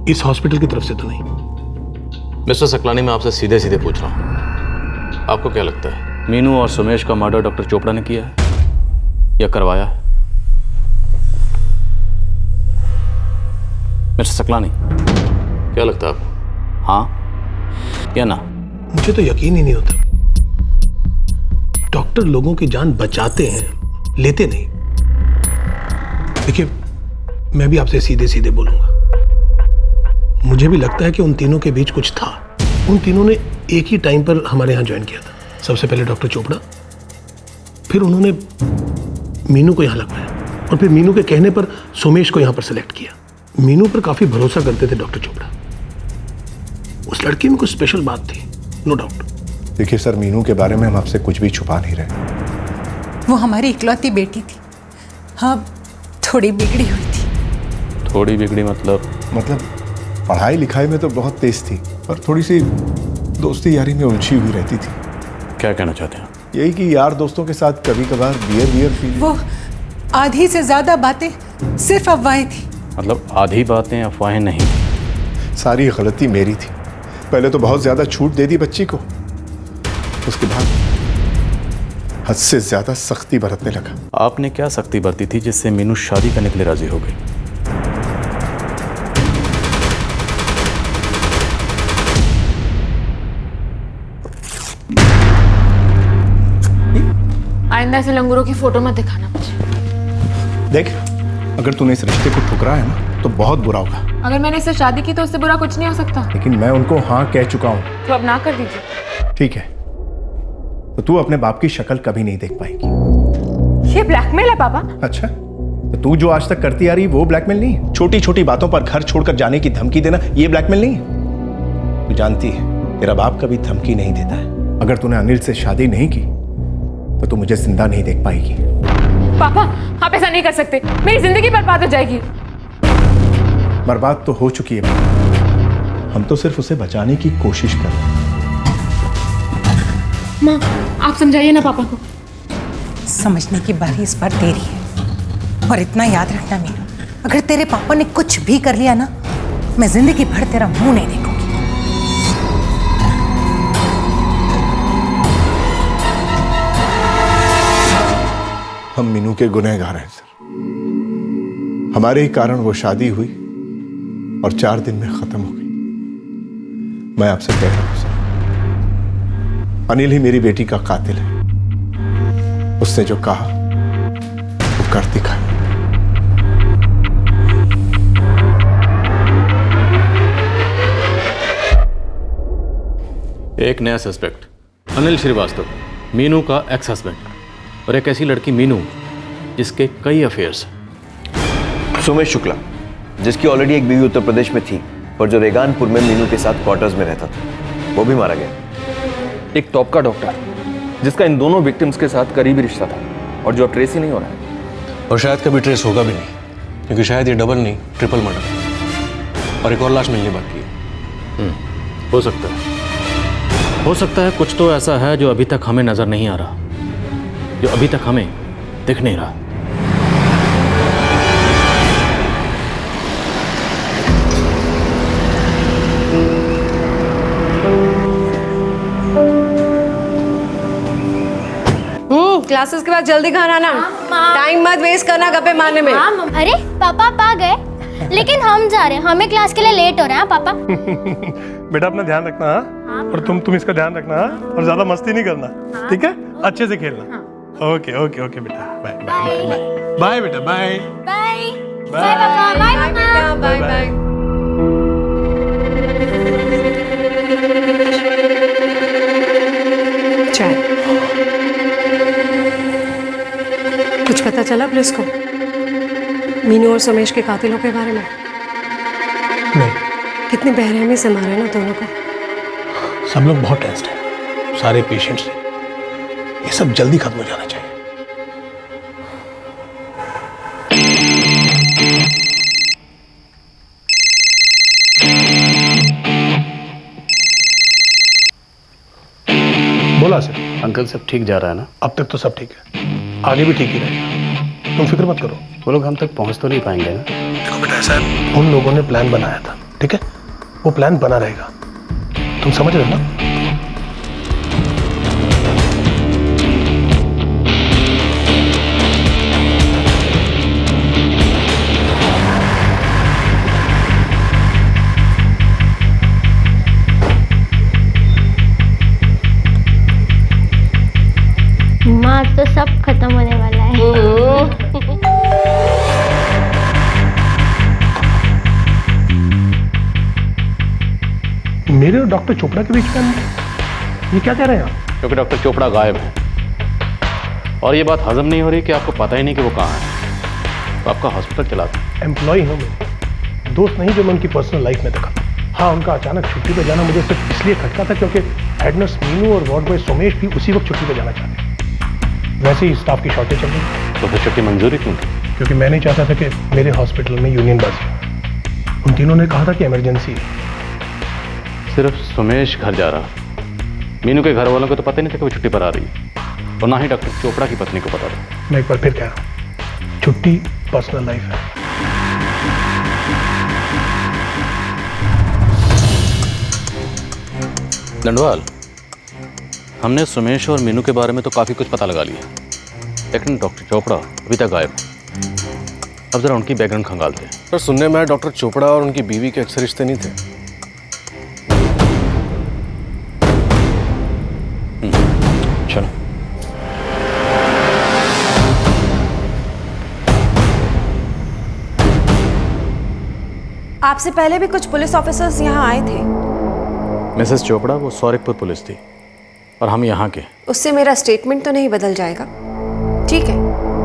इस हॉस्पिटल की तरफ से तो नहीं। मिस्टर सकलानी, मैं आपसे सीधे सीधे पूछ रहा हूँ, आपको क्या लगता है मीनू और सुमेश का मर्डर डॉक्टर चोपड़ा ने किया है या करवाया है? मिस्टर सकलानी, क्या लगता है आपको, हाँ या ना? मुझे तो यकीन ही नहीं होता। डॉक्टर लोगों की जान बचाते हैं, लेते नहीं। देखिए, मैं भी आपसे सीधे सीधे बोलूंगा, मुझे भी लगता है कि उन तीनों के बीच कुछ था। उन तीनों ने एक ही टाइम पर हमारे यहाँ ज्वाइन किया था। सबसे पहले डॉक्टर चोपड़ा, फिर उन्होंने मीनू को यहाँ लगवाया, और फिर मीनू के कहने पर सोमेश को यहाँ पर सेलेक्ट किया। मीनू पर काफी भरोसा करते थे डॉक्टर चोपड़ा। उस लड़की में कुछ स्पेशल बात थी, नो डाउट। देखिए सर, मीनू के बारे में हम आपसे कुछ भी छुपा नहीं रहे। वो हमारी इकलौती बेटी थी। हाँ, थोड़ी बिगड़ी हुई थी। थोड़ी बिगड़ी मतलब? पढ़ाई लिखाई में तो बहुत तेज थी, पर थोड़ी सी दोस्ती यारी में उलझी हुई रहती थी। क्या कहना चाहते हैं? यही कि यार दोस्तों के साथ कभी कभार बियर पी। वो आधी से ज्यादा बातें सिर्फ अफवाहें थी। मतलब आधी बातें अफवाहें नहीं? सारी गलती मेरी थी। पहले तो बहुत ज्यादा छूट दे दी बच्ची को, उसके बाद हद से ज्यादा सख्ती बरतने लगा। आपने क्या सख्ती बरती थी जिससे मीनू शादी करने के लिए राजी हो गई? आइंदा से लंगूरों की फोटो मत दिखाना मुझे। देख, अगर तूने इस रिश्ते को ठुकरा है ना तो बहुत बुरा होगा। अगर मैंने इससे शादी की तो उससे बुरा कुछ नहीं हो सकता। लेकिन मैं उनको हाँ कह चुका हूँ। तो अब ना कर दीजिए। ठीक है, तो तू अपने बाप की शक्ल कभी नहीं देख पाएगी। ये ब्लैकमेल है पापा। अच्छा, तो तू जो आज तक करती आ रही वो ब्लैकमेल नहीं है? छोटी छोटी बातों पर घर छोड़कर जाने की धमकी देना ये ब्लैकमेल नहीं है? तू जानती है तेरा बाप कभी धमकी नहीं देता है। अगर तूने अनिल से शादी नहीं की तो तू मुझे जिंदा नहीं देख पाएगी। पापा, आप ऐसा नहीं कर सकते। मेरी जिंदगी बर्बाद हो जाएगी। बर्बाद तो हो चुकी है, हम तो सिर्फ उसे बचाने की कोशिश कर रहे हैं। माँ, आप समझाइए ना पापा को। समझने की बारी इस बार तेरी है। और इतना याद रखना मीनू, अगर तेरे पापा ने कुछ भी कर लिया ना, मैं जिंदगी भर तेरा मुंह नहीं देखूंगी। हम मीनू के गुनहगार हैं सर। हमारे ही कारण वो शादी हुई और 4 दिन में खत्म हो गई। मैं आपसे कह रहा हूं सर, अनिल ही मेरी बेटी का कातिल है। उसने जो कहा वो कर दिखाया। एक नया सस्पेक्ट, अनिल श्रीवास्तव, मीनू का एक्स हस्बैंड, और एक ऐसी लड़की मीनू जिसके कई अफेयर्स हैं। सोमेश शुक्ला, जिसकी ऑलरेडी एक बीवी उत्तर प्रदेश में थी, पर जो रेगानपुर में मीनू के साथ क्वार्टर्स में रहता था, वो भी मारा गया। एक टॉप का डॉक्टर जिसका इन दोनों विक्टिम्स के साथ करीबी रिश्ता था और जो अब ट्रेस ही नहीं हो रहा है। और शायद कभी ट्रेस होगा भी नहीं, क्योंकि शायद ये डबल नहीं ट्रिपल मर्डर और एक और लाश मिलनी बाकी है। हो सकता है, हो सकता है कुछ तो ऐसा है जो अभी तक हमें नजर नहीं आ रहा, जो अभी तक हमें दिख नहीं रहा। क्लासेस के बाद जल्दी घर आना। टाइम मत वेस्ट करना गप्पे मारने में। अरे पापा आप आ गए, लेकिन हम जा रहे हैं, हमें क्लास के लिए लेट हो रहा है पापा। बेटा अपना ध्यान रखना। हाँ? और तुम इसका ध्यान रखना। हाँ? और ज्यादा मस्ती नहीं करना। हाँ? ठीक है, अच्छे से खेलना। हाँ? ओके ओके ओके बेटा, बाय बाय बाय बाय बेटा, बाय बाय बाय पापा, बाय बेटा, बाय बाय। चाय कुछ पता चला पुलिस को मीनू और सोमेश के कातिलों के बारे में? नहीं। कितनी बेरहमी से मारे ना दोनों को। सब लोग बहुत टेंस्ड हैं, सारे पेशेंट्स हैं। ये सब जल्दी खत्म हो जाना चाहिए। बोला सर। अंकल सब ठीक जा रहा है ना? अब तक तो सब ठीक है, आगे भी ठीक ही रहेगा, तुम फिक्र मत करो। वो लोग हम तक पहुंच तो नहीं पाएंगे ना? देखो बेटा, ऐसा है, उन लोगों ने प्लान बनाया था, ठीक है, वो प्लान बना रहेगा, तुम समझ रहे हो ना? माँ तो सब खत्म होने वाला है। मेरे और डॉक्टर चोपड़ा के बीच में ये क्या कह रहे हैं आप? क्योंकि डॉक्टर चोपड़ा गायब है और ये बात हजम नहीं हो रही कि आपको पता ही नहीं कि वो कहाँ है। तो आपका हॉस्पिटल चलाता है। एम्प्लॉई हूँ मैं, दोस्त नहीं जो मैं उनकी पर्सनल लाइफ में देखा। हाँ, उनका अचानक छुट्टी पे जाना मुझे सिर्फ इसलिए खटका था क्योंकि हेड नर्स मीनू और वार्ड बॉय सोमेश भी उसी वक्त छुट्टी पे जाना चाहते हैं। वैसे ही स्टाफ की शॉर्टेज चल रही है। तो फिर छुट्टी मंजूरी क्यों की? क्योंकि मैं नहीं चाहता था कि मेरे हॉस्पिटल में यूनियन बाजी हो। उन तीनों ने कहा था कि इमरजेंसी है। सिर्फ सुमेश घर जा रहा, मीनू के घर वालों को तो पता ही नहीं था कि वो छुट्टी पर आ रही है, और ना ही डॉक्टर चोपड़ा की पत्नी को पता था। मैं एक बार फिर कह रहा हूँ, छुट्टी पर्सनल लाइफ है। लंडवाल, हमने सुमेश और मीनू के बारे में तो काफ़ी कुछ पता लगा लिया, लेकिन डॉक्टर चोपड़ा अभी तक गायब है। अब जरा उनकी बैकग्राउंड खंगालते हैं। पर सुनने में आया डॉक्टर चोपड़ा और उनकी बीवी के अक्सर रिश्ते नहीं थे। चलो। आपसे पहले भी कुछ पुलिस ऑफिसर्स यहाँ आए थे। मिसेस चोपड़ा वो सौरिकपुर पुलिस थी और हम यहाँ के। उससे मेरा स्टेटमेंट तो नहीं बदल जाएगा। ठीक है,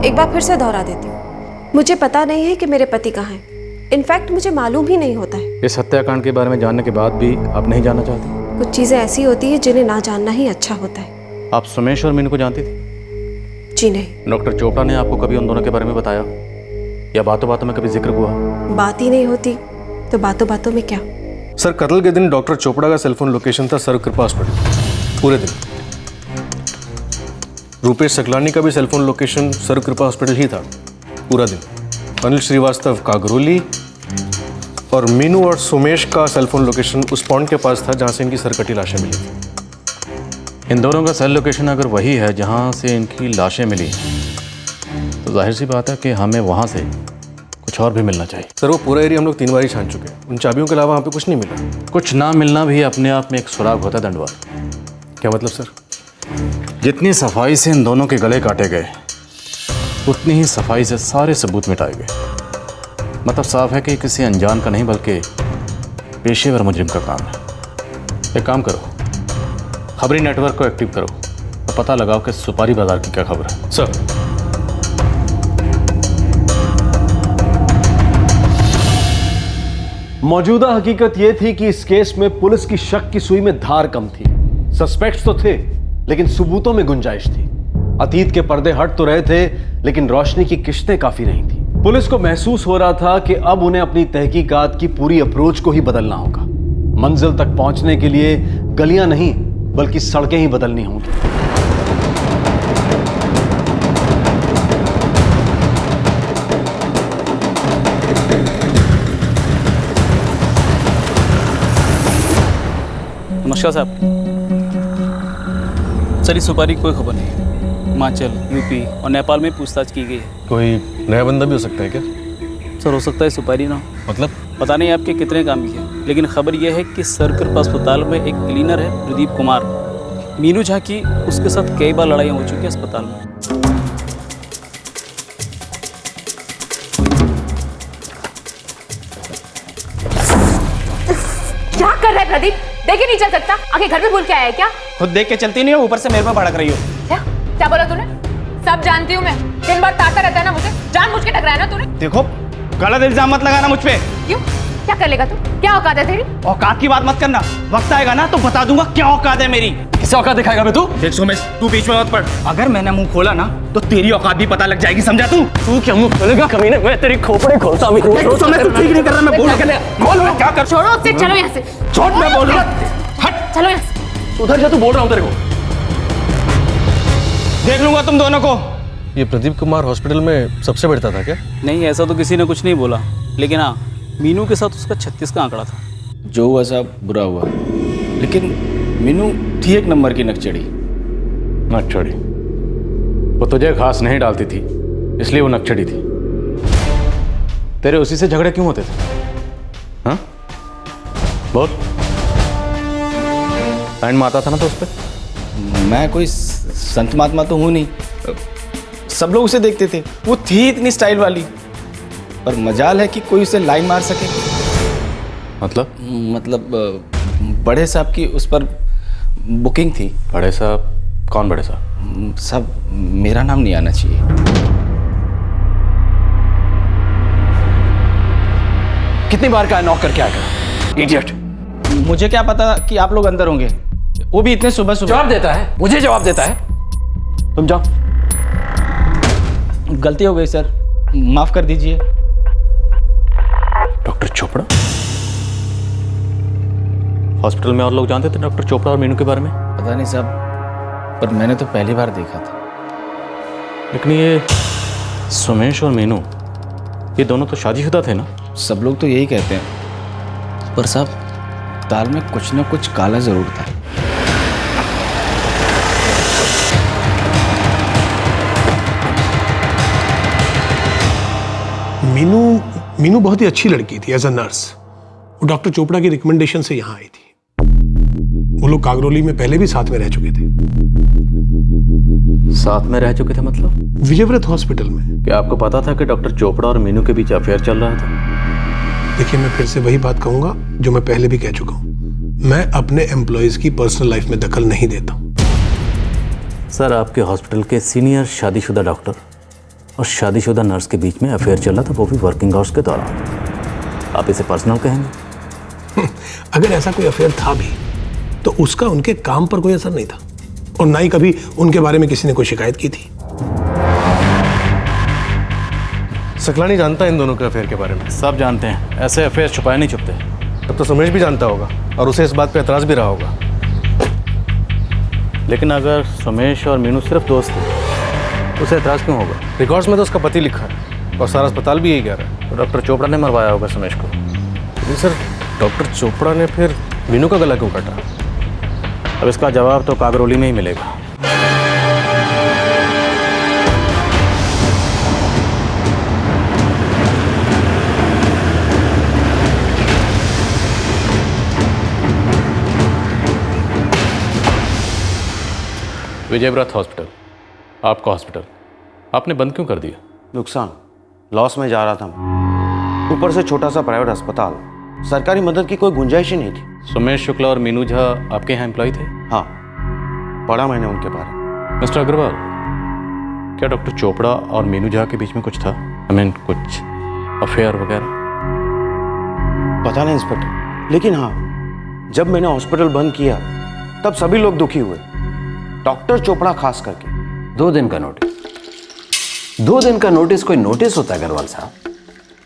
एक बार फिर से दोहरा देती हूँ। मुझे पता नहीं है कि मेरे पति कहाँ हैं। इनफैक्ट मुझे मालूम ही नहीं होता है। इस हत्याकांड के बारे में जानने के बाद भी आप नहीं जानना चाहती? कुछ चीज़ें ऐसी होती हैं जिन्हें ना जानना ही अच्छा होता है। आप सुमेश और मीनू को जानती थी? जी नहीं। डॉक्टर चोपड़ा ने आपको कभी उन दोनों के बारे में बताया, या बातों बातों में कभी जिक्र हुआ? बात ही नहीं होती तो बातों बातों में क्या। सर, कत्ल के दिन डॉक्टर चोपड़ा का सेलफोन लोकेशन था सर्व कृपा हॉस्पिटल पूरे दिन। रूपेश सकलानी का भी सेलफोन लोकेशन सर्व कृपा हॉस्पिटल ही था पूरा दिन। अनिल श्रीवास्तव कागरोली, और मीनू और सुमेश का सेलफोन लोकेशन उस पॉइंट के पास था जहां से इनकी सरकटी लाशें मिली थी। इन दोनों का सेल लोकेशन अगर वही है जहां से इनकी लाशें मिली, तो जाहिर सी बात है कि हमें वहां से कुछ और भी मिलना चाहिए। सर, वो पूरा एरिया हम लोग 3 बार ही छान चुके हैं। उन चाबियों के अलावा वहाँ पे कुछ नहीं मिला। कुछ ना मिलना भी अपने आप में एक सुराग होता है दंडवाल। क्या मतलब सर? जितनी सफाई से इन दोनों के गले काटे गए, उतनी ही सफाई से सारे सबूत मिटाए गए। मतलब साफ है कि किसी अनजान का नहीं बल्कि पेशेवर मुजरिम का काम है। एक काम करो, खबरी नेटवर्क को एक्टिव करो और पता लगाओ कि सुपारी बाजार की क्या खबर है। सर, मौजूदा हकीकत यह थी कि इस केस में पुलिस की शक की सुई में धार कम थी। सस्पेक्ट्स तो थे, लेकिन सबूतों में गुंजाइश थी। अतीत के पर्दे हट तो रहे थे, लेकिन रोशनी की किश्तें काफी नहीं थी। पुलिस को महसूस हो रहा था कि अब उन्हें अपनी तहकीकात की पूरी अप्रोच को ही बदलना होगा। मंजिल तक पहुंचने के लिए गलियां नहीं बल्कि सड़कें ही बदलनी होंगी। नमस्कार साहब। सर, इस सुपारी की कोई खबर नहीं है। हिमाचल, यूपी और नेपाल में पूछताछ की गई है। कोई नया बंदा भी हो सकता है क्या? सर, हो सकता है सुपारी ना हो। मतलब? पता नहीं आपके कितने काम की है, लेकिन खबर यह है कि सर्कल अस्पताल में एक क्लीनर है प्रदीप कुमार। मीनू झा की उसके साथ कई बार लड़ाइयाँ हो चुकी है अस्पताल में। क्या कर रहा है प्रदीप? देख ही नहीं चल सकता? आगे घर में भूल के आया है क्या? खुद देख के चलती नहीं हो, ऊपर से मेरे पे भड़क रही हो। क्या बोला तूने? सब जानती हूँ मैं। दिन भर ताकता रहता है ना मुझे, जानबूझ के टकराया ना तूने। देखो, गलत इल्जाम मत लगाना मुझ पे। क्यों? क्या कर लेगा तू? क्या औकात है तेरी? औकात की बात मत करना, वक्त आएगा ना तो बता दूंगा क्या औकात है मेरी। किसे औकात दिखाएगा बे तू? देख सोमेश, तू बीच में मत पड़। अगर मैंने मुंह खोला ना तो तेरी औकात भी पता लग जाएगी, समझा तू? तू क्या मुंह खोलेगा कमीने? मैं तेरी खोपड़ी खोलता हूं। सोमेश, तू ठीक नहीं कर रहा, मैं बोल बोल मैं क्या कर। छोड़ो उससे, चलो यहाँ से। छोड़, मैं बोल रहा हूं। हट, चलो यहाँ से। उधर जा, तू बोल रहा हूं तेरे को। देख लूंगा तुम दोनों को। ये प्रदीप कुमार हॉस्पिटल में सबसे बढ़ता था क्या? नहीं, ऐसा तो किसी ने कुछ नहीं बोला, लेकिन हाँ, मीनू के साथ उसका 36 का आंकड़ा था। जो हुआ साहब बुरा हुआ, लेकिन मीनू थी एक नंबर की नकचड़ी। नकचड़ी? वो तुझे घास नहीं डालती थी, इसलिए वो नकचड़ी थी। तेरे उसी से झगड़े क्यों होते थे? हाँ बोल। टाइम में आता था ना तो उस पर? मैं कोई संत महात्मा तो हूँ नहीं, सब लोग उसे देखते थे। वो थी इतनी स्टाइल वाली, पर मजाल है कि कोई उसे लाइन मार सके। मतलब बड़े साहब की उस पर बुकिंग थी। बड़े साहब? कौन बड़े साहब? साहब, मेरा नाम नहीं आना चाहिए। कितनी बार का नॉक करके आएगा? इडियट। मुझे क्या पता कि आप लोग अंदर होंगे। वो भी इतने सुबह सुबह। जवाब देता है, मुझे जवाब देता है। तुम जाओ। गलती हो गई सर, माफ कर दीजिए। डॉक्टर चोपड़ा? हॉस्पिटल में और लोग जानते थे डॉक्टर चोपड़ा और मीनू के बारे में? पता नहीं साहब, पर मैंने तो पहली बार देखा था। लेकिन ये सुमेश और मीनू, ये दोनों तो शादीशुदा थे ना? सब लोग तो यही कहते हैं, पर साहब दाल में कुछ ना कुछ काला जरूर था। मीनू बहुत ही अच्छी लड़की थी एज अ नर्स। वो डॉक्टर चोपड़ा की रिकमेंडेशन से यहाँ आई थी। वो लोग कागरोली में पहले भी साथ में रह चुके थे। साथ में रह चुके थे मतलब? विजयव्रत हॉस्पिटल में। क्या आपको पता था कि डॉक्टर चोपड़ा और मीनू के बीच अफेयर चल रहा था? देखिए, मैं फिर से वही बात कहूंगा जो मैं पहले भी कह चुका हूँ, मैं अपने एम्प्लॉयज की पर्सनल लाइफ में दखल नहीं देता हूँ। सर, आपके हॉस्पिटल के सीनियर शादीशुदा डॉक्टर और शादीशुदा नर्स के बीच में अफेयर चल रहा था, वो भी वर्किंग आवर्स के दौरान। आप इसे पर्सनल कहेंगे? अगर ऐसा कोई अफेयर था भी तो उसका उनके काम पर कोई असर नहीं था, और ना ही कभी उनके बारे में किसी ने कोई शिकायत की थी। सकलानी जानता है इन दोनों के अफेयर के बारे में? सब जानते हैं, ऐसे अफेयर छुपाए नहीं छुपते। तब तो सुमेश भी जानता होगा और उसे इस बात पे एतराज भी रहा होगा। लेकिन अगर सुमेश और मीनू सिर्फ दोस्त थे, उसे एतराज क्यों होगा? रिकॉर्ड्स में तो उसका पति लिखा है और सारा अस्पताल भी यही कह रहा है। तो डॉक्टर चोपड़ा ने मरवाया होगा सुमेश को। नहीं सर, डॉक्टर चोपड़ा ने फिर मीनू का गला क्यों काटा? अब इसका जवाब तो कागरोली में ही मिलेगा। विजयव्रत हॉस्पिटल, आपका हॉस्पिटल, आपने बंद क्यों कर दिया? नुकसान, लॉस में जा रहा था। ऊपर से छोटा सा प्राइवेट अस्पताल, सरकारी मदद की कोई गुंजाइश ही नहीं थी। सुमेश शुक्ला और मीनू झा आपके यहाँ एम्प्लॉय थे? हाँ, पढ़ा मैंने उनके बारे में। मिस्टर अग्रवाल, क्या डॉक्टर चोपड़ा और मीनू झा के बीच में कुछ था? कुछ अफेयर वगैरह? पता नहीं इंस्पेक्टर, लेकिन हाँ, जब मैंने हॉस्पिटल बंद किया तब सभी लोग दुखी हुए, डॉक्टर चोपड़ा खास करके। 2 दिन का नोटिस? 2 दिन का नोटिस कोई नोटिस होता है अग्रवाल साहब?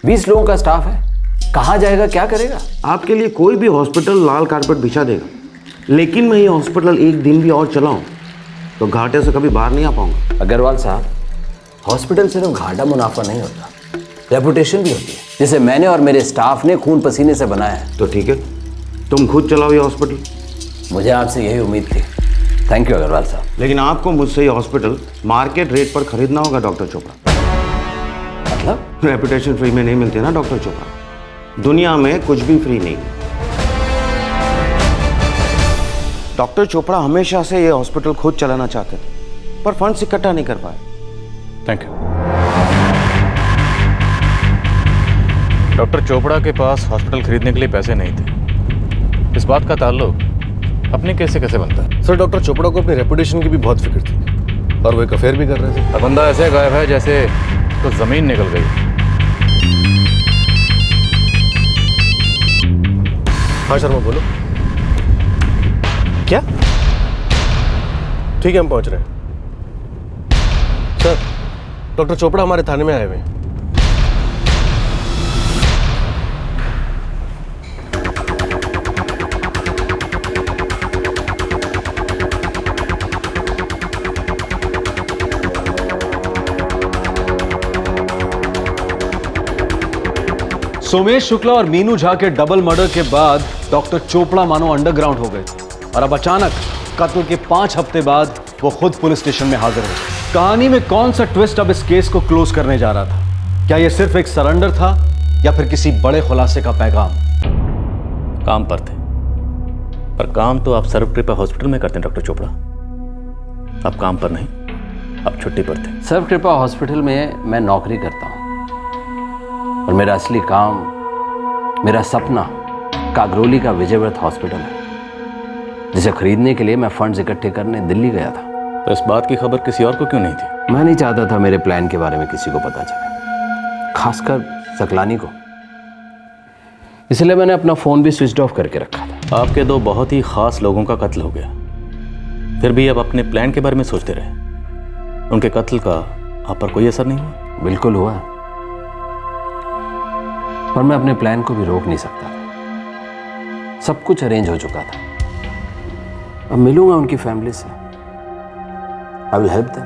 20 लोगों का स्टाफ है, कहाँ जाएगा, क्या करेगा? आपके लिए कोई भी हॉस्पिटल लाल कारपेट बिछा देगा, लेकिन मैं ये हॉस्पिटल एक दिन भी और चलाऊं तो घाटे से कभी बाहर नहीं आ पाऊंगा। अग्रवाल साहब, हॉस्पिटल सिर्फ घाटा मुनाफा नहीं होता, रेपुटेशन भी होती है, जिसे मैंने और मेरे स्टाफ ने खून पसीने से बनाया है। तो ठीक है, तुम खुद चलाओ ये हॉस्पिटल। मुझे आपसे यही उम्मीद थी। थैंक यू अग्रवाल साहब। लेकिन आपको मुझसे ये हॉस्पिटल मार्केट रेट पर खरीदना होगा डॉक्टर चोपड़ा। मतलब? रेपुटेशन फ्री में नहीं मिलती ना डॉक्टर चोपड़ा, दुनिया में कुछ भी फ्री नहीं। डॉक्टर चोपड़ा हमेशा से ये हॉस्पिटल खुद चलाना चाहते थे, पर फंड्स इकट्ठा नहीं कर पाए। Thank you. डॉक्टर चोपड़ा के पास हॉस्पिटल खरीदने के लिए पैसे नहीं थे। इस बात का ताल्लुक अपने कैसे कैसे बनता है? सर, डॉक्टर चोपड़ा को अपनी रेपुटेशन की भी बहुत फिक्र थी और वो एक अफेयर भी कर रहे थे। अब बंदा ऐसे गायब है जैसे तो जमीन निकल गई। हाँ शर्मा, बोलो। क्या? ठीक है, हम पहुंच रहे हैं। सर, डॉक्टर चोपड़ा हमारे थाने में आए हुए हैं। सोमेश शुक्ला और मीनू झा के डबल मर्डर के बाद डॉक्टर चोपड़ा मानो अंडरग्राउंड हो गए और अब अचानक कत्ल के 5 हफ्ते बाद वो खुद पुलिस स्टेशन में हाजिर हो गए। कहानी में कौन सा ट्विस्ट अब इस केस को क्लोज करने जा रहा था? क्या यह सिर्फ एक सरेंडर था या फिर किसी बड़े खुलासे का पैगाम? काम पर थे, पर काम तो आप सर्वकृपा हॉस्पिटल में करते हैं डॉक्टर चोपड़ा। आप काम पर नहीं, आप छुट्टी पर थे। सर्वकृपा हॉस्पिटल में मैं नौकरी करता हूँ और मेरा असली काम, मेरा सपना कागरोली का विजयव्रत हॉस्पिटल है, जिसे खरीदने के लिए मैं फंड्स इकट्ठे करने दिल्ली गया था। तो इस बात की खबर किसी और को क्यों नहीं थी? मैं नहीं चाहता था मेरे प्लान के बारे में किसी को पता चले, खासकर सकलानी को। इसलिए मैंने अपना फ़ोन भी स्विच ऑफ करके रखा था। आपके 2 बहुत ही खास लोगों का कत्ल हो गया। फिर भी अब अपने प्लान के बारे में सोचते रहे। उनके कत्ल का आप पर कोई असर नहीं हुआ? बिल्कुल हुआ, पर मैं अपने प्लान को भी रोक नहीं सकता था। सब कुछ अरेंज हो चुका था। अब मिलूंगा उनकी फैमिली से, आई विल हेल्प देम।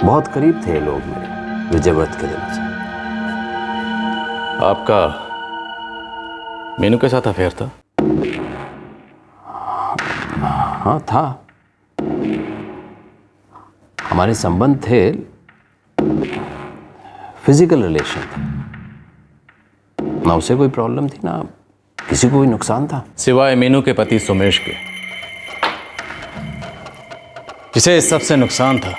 बहुत करीब थे ये लोग मेरे विजय व्रत के दिनों से। आपका मीनू के साथ अफेयर था? हाँ था, हमारे संबंध थे, फिजिकल रिलेशन थे। ना उसे कोई प्रॉब्लम थी, ना किसी को कोई नुकसान था, सिवाय मीनू के पति सोमेश के, जिसे इस सबसे नुकसान था,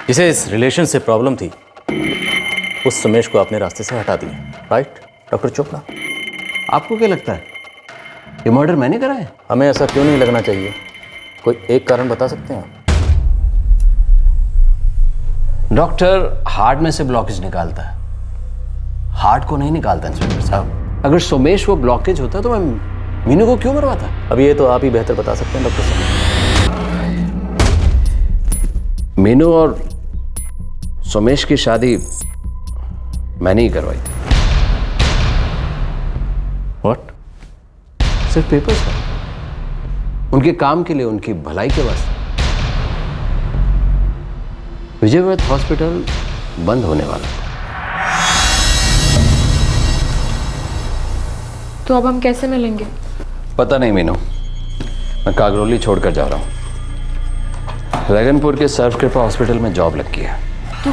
जिसे इस रिलेशन से प्रॉब्लम थी, उस सोमेश को अपने रास्ते से हटा दिया। Right doctor Chopra? आपको क्या लगता है ये मर्डर मैंने करा है? हमें ऐसा क्यों नहीं लगना चाहिए? कोई एक कारण बता सकते हैं आप? डॉक्टर हार्ट में से ब्लॉकेज निकालता है, हार्ट को नहीं निकालता इंस्पेक्टर साहब। अगर सोमेश वो ब्लॉकेज होता तो मैं मीनू को क्यों मरवाता? अब ये तो आप ही बेहतर बता सकते हैं डॉक्टर साहब। मीनू और सोमेश की शादी मैंने ही करवाई थी। व्हाट? सिर्फ पेपर्स पर, उनके काम के लिए, उनकी भलाई के वास्ते। विजय व्रत हॉस्पिटल बंद होने वाला था। तो अब हम कैसे मिलेंगे? पता नहीं मीनू, मैं कागरोली छोड़कर जा रहा हूँ। रैगनपुर के सर्व कृपा हॉस्पिटल में जॉब लग गई है। तो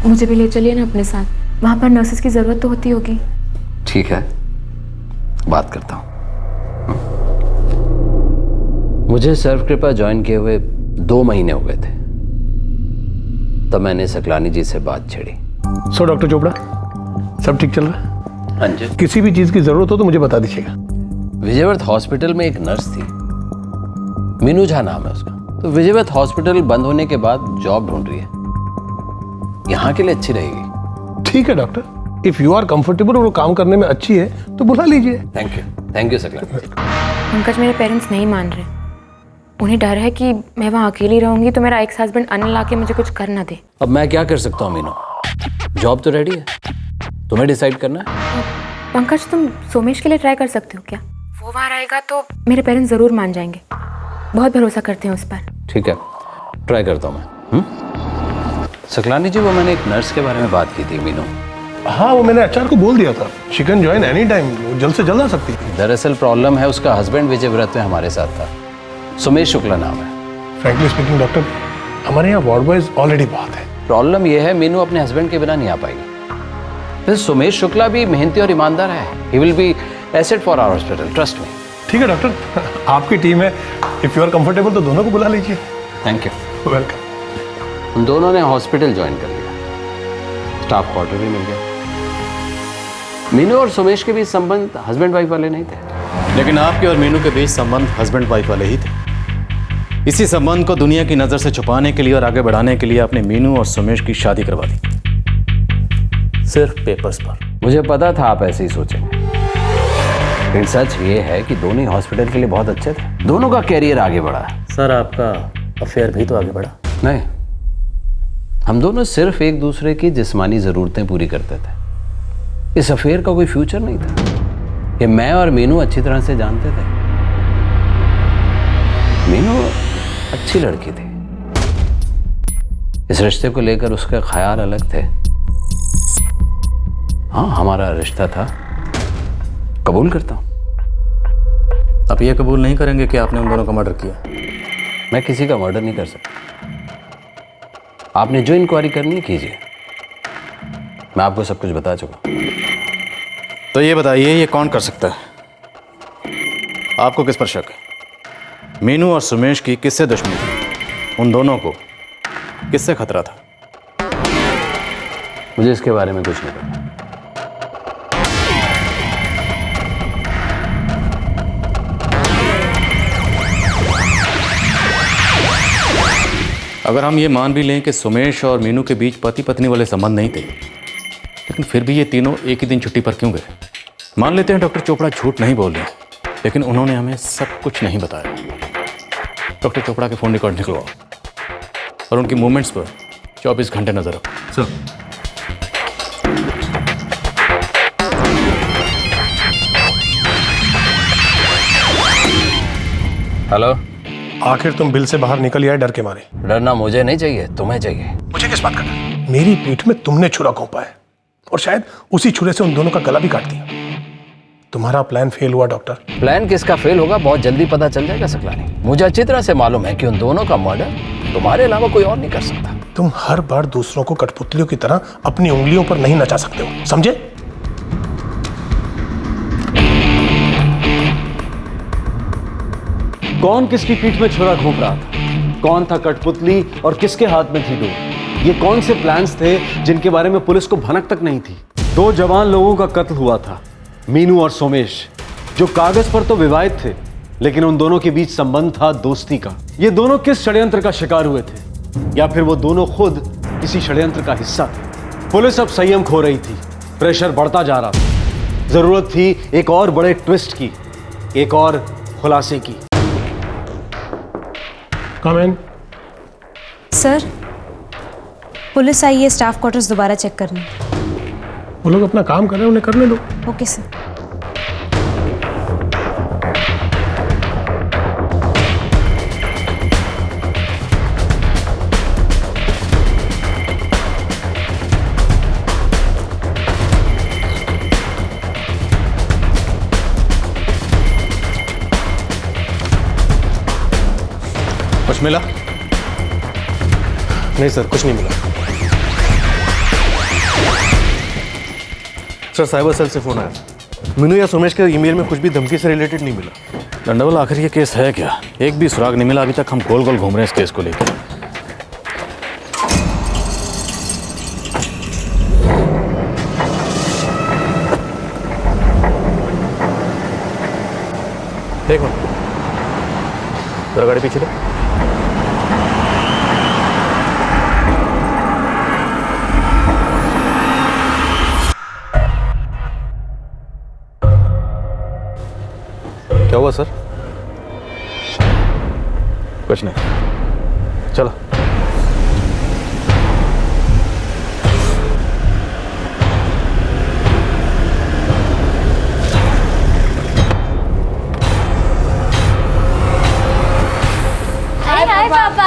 मुझे भी ले चलिए ना अपने साथ, वहाँ पर नर्सेस की ज़रूरत तो होती होगी। ठीक है, बात करता हूँ। मुझे सर्व कृपा ज्वाइन किए हुए 2 महीने हो गए थे, तब मैंने सकलानी जी से बात छेड़ी। सो डॉक्टर चोपड़ा, सब ठीक चल रहा है? हाँ जी। किसी भी चीज की जरूरत हो तो मुझे बता दीजिएगा। विजयवर्थ हॉस्पिटल में एक नर्स थी, मीनू झा नाम है उसका। तो विजयवर्थ हॉस्पिटल बंद होने के बाद जॉब ढूंढ रही है, यहाँ के लिए अच्छी रहेगी। ठीक है doctor, if you are comfortable और वो काम करने में अच्छी है तो बुला लीजिए। थैंक यू सकलानी जी। पंकज, मेरे पेरेंट्स नहीं मान रहे। उन्हें डर है कि मैं वहाँ अकेली रहूंगी तो मेरा एक्स हस्बैंड अनिल आके मुझे कुछ कर ना दे। अब मैं क्या कर सकता हूँ मीनू, जॉब तो रेडी है, तुम्हें डिसाइड करना है। पंकज, तुम सोमेश के लिए ट्राई कर सकते हो क्या? वो वहाँ रहेगा तो मेरे पेरेंट्स ज़रूर मान जाएंगे, बहुत भरोसा करते हैं उस पर। ठीक है, ट्राई करता हूँ मैं। सकलानी जी, वो मैंने एक नर्स के बारे में बात की थी मीनू। हाँ, वो मैंने एचआर को बोल दिया था, she can join any time, वो जल्द से जल्द आ सकती है। दरअसल प्रॉब्लम है, उसका हस्बैंड विजय व्रत में हमारे साथ था, सोमेश शुक्ला नाम है। फ्रैंकली स्पीकिंग डॉक्टर, हमारे यहाँ वार्ड बॉयज ऑलरेडी बहुत है। प्रॉब्लम यह है, मीनू अपने हस्बैंड के बिना नहीं आ पाएगी। फिर सोमेश शुक्ला भी मेहनती और ईमानदार है, he will be asset for our hospital, trust me. ठीक है डॉक्टर, आपकी टीम है, इफ यू आर कंफर्टेबल तो दोनों को बुला लीजिए। Thank you. वेलकम। उन दोनों ने हॉस्पिटल ज्वाइन कर लिया, स्टाफ क्वार्टर भी मिल गया। मीनू और सोमेश के बीच संबंध हस्बैंड वाइफ वाले नहीं थे, लेकिन आपके और मीनू के बीच संबंध हस्बैंड वाइफ वाले ही थे। इसी संबंध को दुनिया की नजर से छुपाने के लिए और आगे बढ़ाने के लिए आपने मीनू और सोमेश की शादी करवा दी, सिर्फ पेपर्स पर। मुझे पता था आप ऐसे ही सोचेंगे, लेकिन सच ये है कि दोनों ही हॉस्पिटल के लिए बहुत अच्छे थे, दोनों का कैरियर आगे बढ़ा है। सर, आपका अफेयर भी तो आगे बढ़ा। नहीं, हम दोनों सिर्फ एक दूसरे की जिस्मानी जरूरतें पूरी करते थे, इस अफेयर का कोई फ्यूचर नहीं था। ये मैं और मीनू अच्छी तरह से जानते थे। मीनू अच्छी लड़की थी, इस रिश्ते को लेकर उसके ख्याल अलग थे। हाँ, हमारा रिश्ता था, कबूल करता हूं। आप ये कबूल नहीं करेंगे कि आपने उन दोनों का मर्डर किया? मैं किसी का मर्डर नहीं कर सकता। आपने जो इंक्वायरी करनी है कीजिए, मैं आपको सब कुछ बता चुका। तो ये बताइए, ये कौन कर सकता है? आपको किस पर शक है? मीनू और सुमेश की किससे दुश्मनी थी? उन दोनों को किससे खतरा था? मुझे इसके बारे में कुछ नहीं पता। अगर हम ये मान भी लें कि सुमेश और मीनू के बीच पति पत्नी वाले संबंध नहीं थे, लेकिन फिर भी ये तीनों एक ही दिन छुट्टी पर क्यों गए? मान लेते हैं डॉक्टर चोपड़ा झूठ नहीं बोल रहे, लेकिन उन्होंने हमें सब कुछ नहीं बताया। डॉक्टर चोपड़ा के फ़ोन रिकॉर्ड निकलवाओ और उनकी मूवमेंट्स पर 24 घंटे नजर रखो। सर। हेलो। आखिर तुम बिल से बाहर निकल आए डर के मारे। डरना मुझे नहीं चाहिए, तुम्हें चाहिए। मुझे किस बात का डर? मेरी पीठ में तुमने छुरा घोंपा है और शायद उसी छुरे से उन दोनों का गला भी काट दिया। तुम्हारा प्लान फेल हुआ डॉक्टर। प्लान किसका फेल होगा बहुत जल्दी पता चल जाएगा सकलानी। मुझे अच्छी तरह से मालूम है कि उन दोनों का मर्डर तुम्हारे अलावा कोई और नहीं कर सकता। तुम हर बार दूसरों को कठपुतलियों की तरह अपनी उंगलियों पर नहीं नचा सकते हो, समझे? कौन किसकी पीठ में छुरा घोंप रहा था, कौन था कठपुतली और किसके हाथ में थी डोर? ये कौन से प्लान्स थे जिनके बारे में पुलिस को भनक तक नहीं थी? 2 जवान लोगों का कत्ल हुआ था, मीनू और सोमेश, जो कागज पर तो विवाहित थे लेकिन उन दोनों के बीच संबंध था दोस्ती का। ये दोनों किस षड्यंत्र का शिकार हुए थे, या फिर वो दोनों खुद किसी षड्यंत्र का हिस्सा थे? पुलिस अब संयम खो रही थी, प्रेशर बढ़ता जा रहा था। जरूरत थी एक और बड़े ट्विस्ट की, एक और खुलासे की। कम इन। सर, पुलिस आई है स्टाफ क्वार्टर्स दोबारा चेक करने। वो लोग अपना काम कर रहे हैं, उन्हें करने दो। Okay sir. कुछ मिला? नहीं सर, कुछ नहीं मिला। सर, साइबर सेल से फोन आया। मीनू या सोमेश के ईमेल में कुछ भी धमकी से रिलेटेड नहीं मिला। दंडवल, आखिर ये केस है क्या? एक भी सुराग नहीं मिला अभी तक। हम गोल गोल घूम रहे हैं इस केस को लेकर। देखो जरा गाड़ी पीछे ले। क्या हुआ सर? कुछ नहीं, चलो। हाय पापा।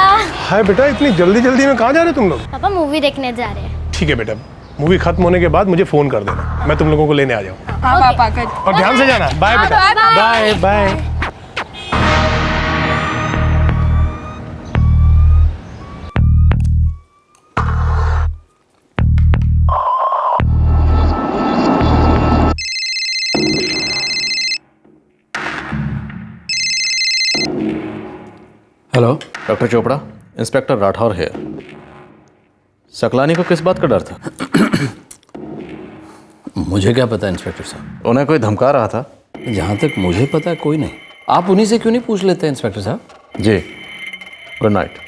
हाय बेटा, इतनी जल्दी जल्दी में कहाँ जा रहे हो तुम लोग? पापा मूवी देखने जा रहे हैं। ठीक है बेटा, मूवी खत्म होने के बाद मुझे फोन कर देना, मैं तुम लोगों को लेने आ जाऊँ। हाँ पापा कर। और ध्यान से जाना। बाय बेटा। Bye bye. Hello doctor Chopra, inspector Rathore है। सकलानी को किस बात का डर था? मुझे क्या पता इंस्पेक्टर साहब, उन्हें कोई धमका रहा था। जहाँ तक मुझे पता है कोई नहीं। आप उन्हीं से क्यों नहीं पूछ लेते इंस्पेक्टर साहब? जी, गुड नाइट।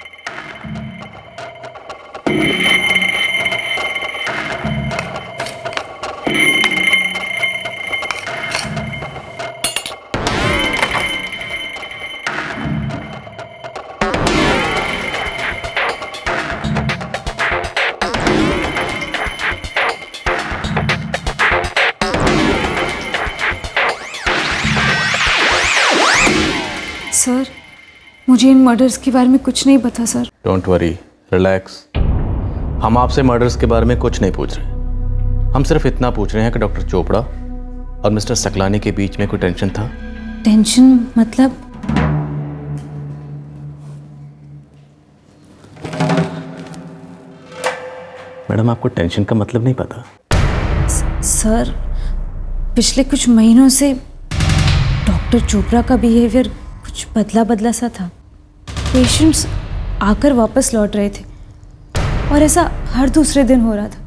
सर, मुझे इन मर्डर्स के बारे में कुछ नहीं पता सर। Don't worry, relax. हम आपसे मर्डर्स के बारे में कुछ नहीं पूछ रहे। हम सिर्फ इतना पूछ रहे हैं कि डॉक्टर चोपड़ा और मिस्टर सकलानी के बीच में कोई टेंशन था? टेंशन मतलब? मैडम, आपको टेंशन का मतलब नहीं पता? सर, पिछले कुछ महीनों से डॉक्टर चोपड़ा का बिहेवियर कुछ बदला बदला सा था। पेशेंट्स आकर वापस लौट रहे थे और ऐसा हर दूसरे दिन हो रहा था।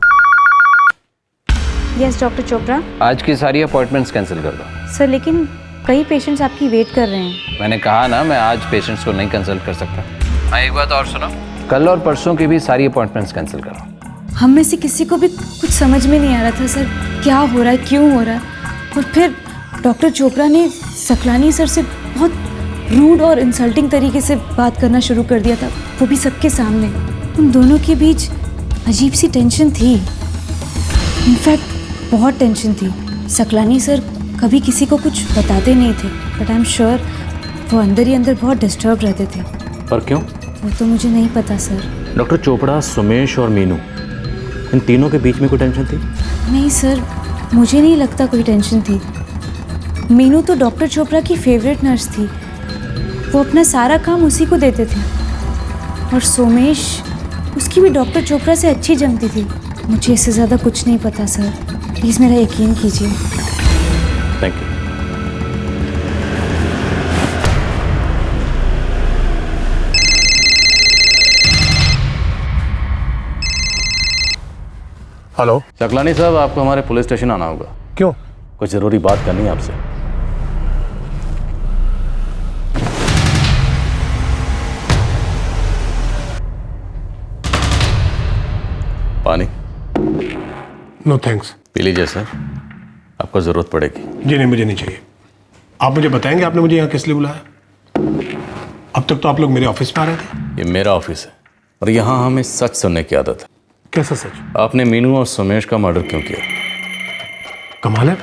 Yes doctor Chopra. आज की सारी अपॉइंटमेंट्स कैंसिल कर दो। सर, लेकिन कई पेशेंट्स आपकी वेट कर रहे हैं। मैंने कहा ना, मैं आज पेशेंट्स को नहीं कंसल्ट कर सकता। हाँ, एक बात और सुनो, कल और परसों की भी सारी अपॉइंटमेंट्स कैंसिल करो। हम में से किसी को भी कुछ समझ में नहीं आ रहा था सर, क्या हो रहा है, क्यों हो रहा है। और फिर डॉक्टर चोपड़ा ने सकलानी सर से बहुत रूड और इंसल्टिंग तरीके से बात करना शुरू कर दिया था, वो भी सबके सामने। उन दोनों के बीच अजीब सी टेंशन थी, इनफैक्ट बहुत टेंशन थी। सकलानी सर कभी किसी को कुछ बताते नहीं थे, बट आई एम श्योर वो अंदर ही अंदर बहुत डिस्टर्ब रहते थे। पर क्यों? वो तो मुझे नहीं पता सर। डॉक्टर चोपड़ा, सुमेश और मीनू, इन तीनों के बीच में कोई टेंशन थी? नहीं सर, मुझे नहीं लगता कोई टेंशन थी। मीनू तो डॉक्टर चोपड़ा की फेवरेट नर्स थी, वो अपना सारा काम उसी को देते थे। और सोमेश, उसकी भी डॉक्टर चोपड़ा से अच्छी जमती थी। मुझे इससे ज़्यादा कुछ नहीं पता सर, प्लीज़ मेरा यकीन कीजिए। Thank you. हेलो सकलानी साहब, आपको हमारे पुलिस स्टेशन आना होगा। क्यों? कुछ ज़रूरी बात करनी है आपसे। पानी? No thanks. पी लीजिए सर, आपको ज़रूरत पड़ेगी। जी नहीं, मुझे नहीं चाहिए। आप मुझे बताएंगे आपने मुझे यहाँ किस लिए बुलाया? अब तक तो आप लोग मेरे ऑफिस में आ रहे थे। ये मेरा ऑफिस है और यहाँ हमें सच सुनने की आदत है। कैसा सच? आपने मीनू और सुमेश का मर्डर क्यों किया? कमाल है,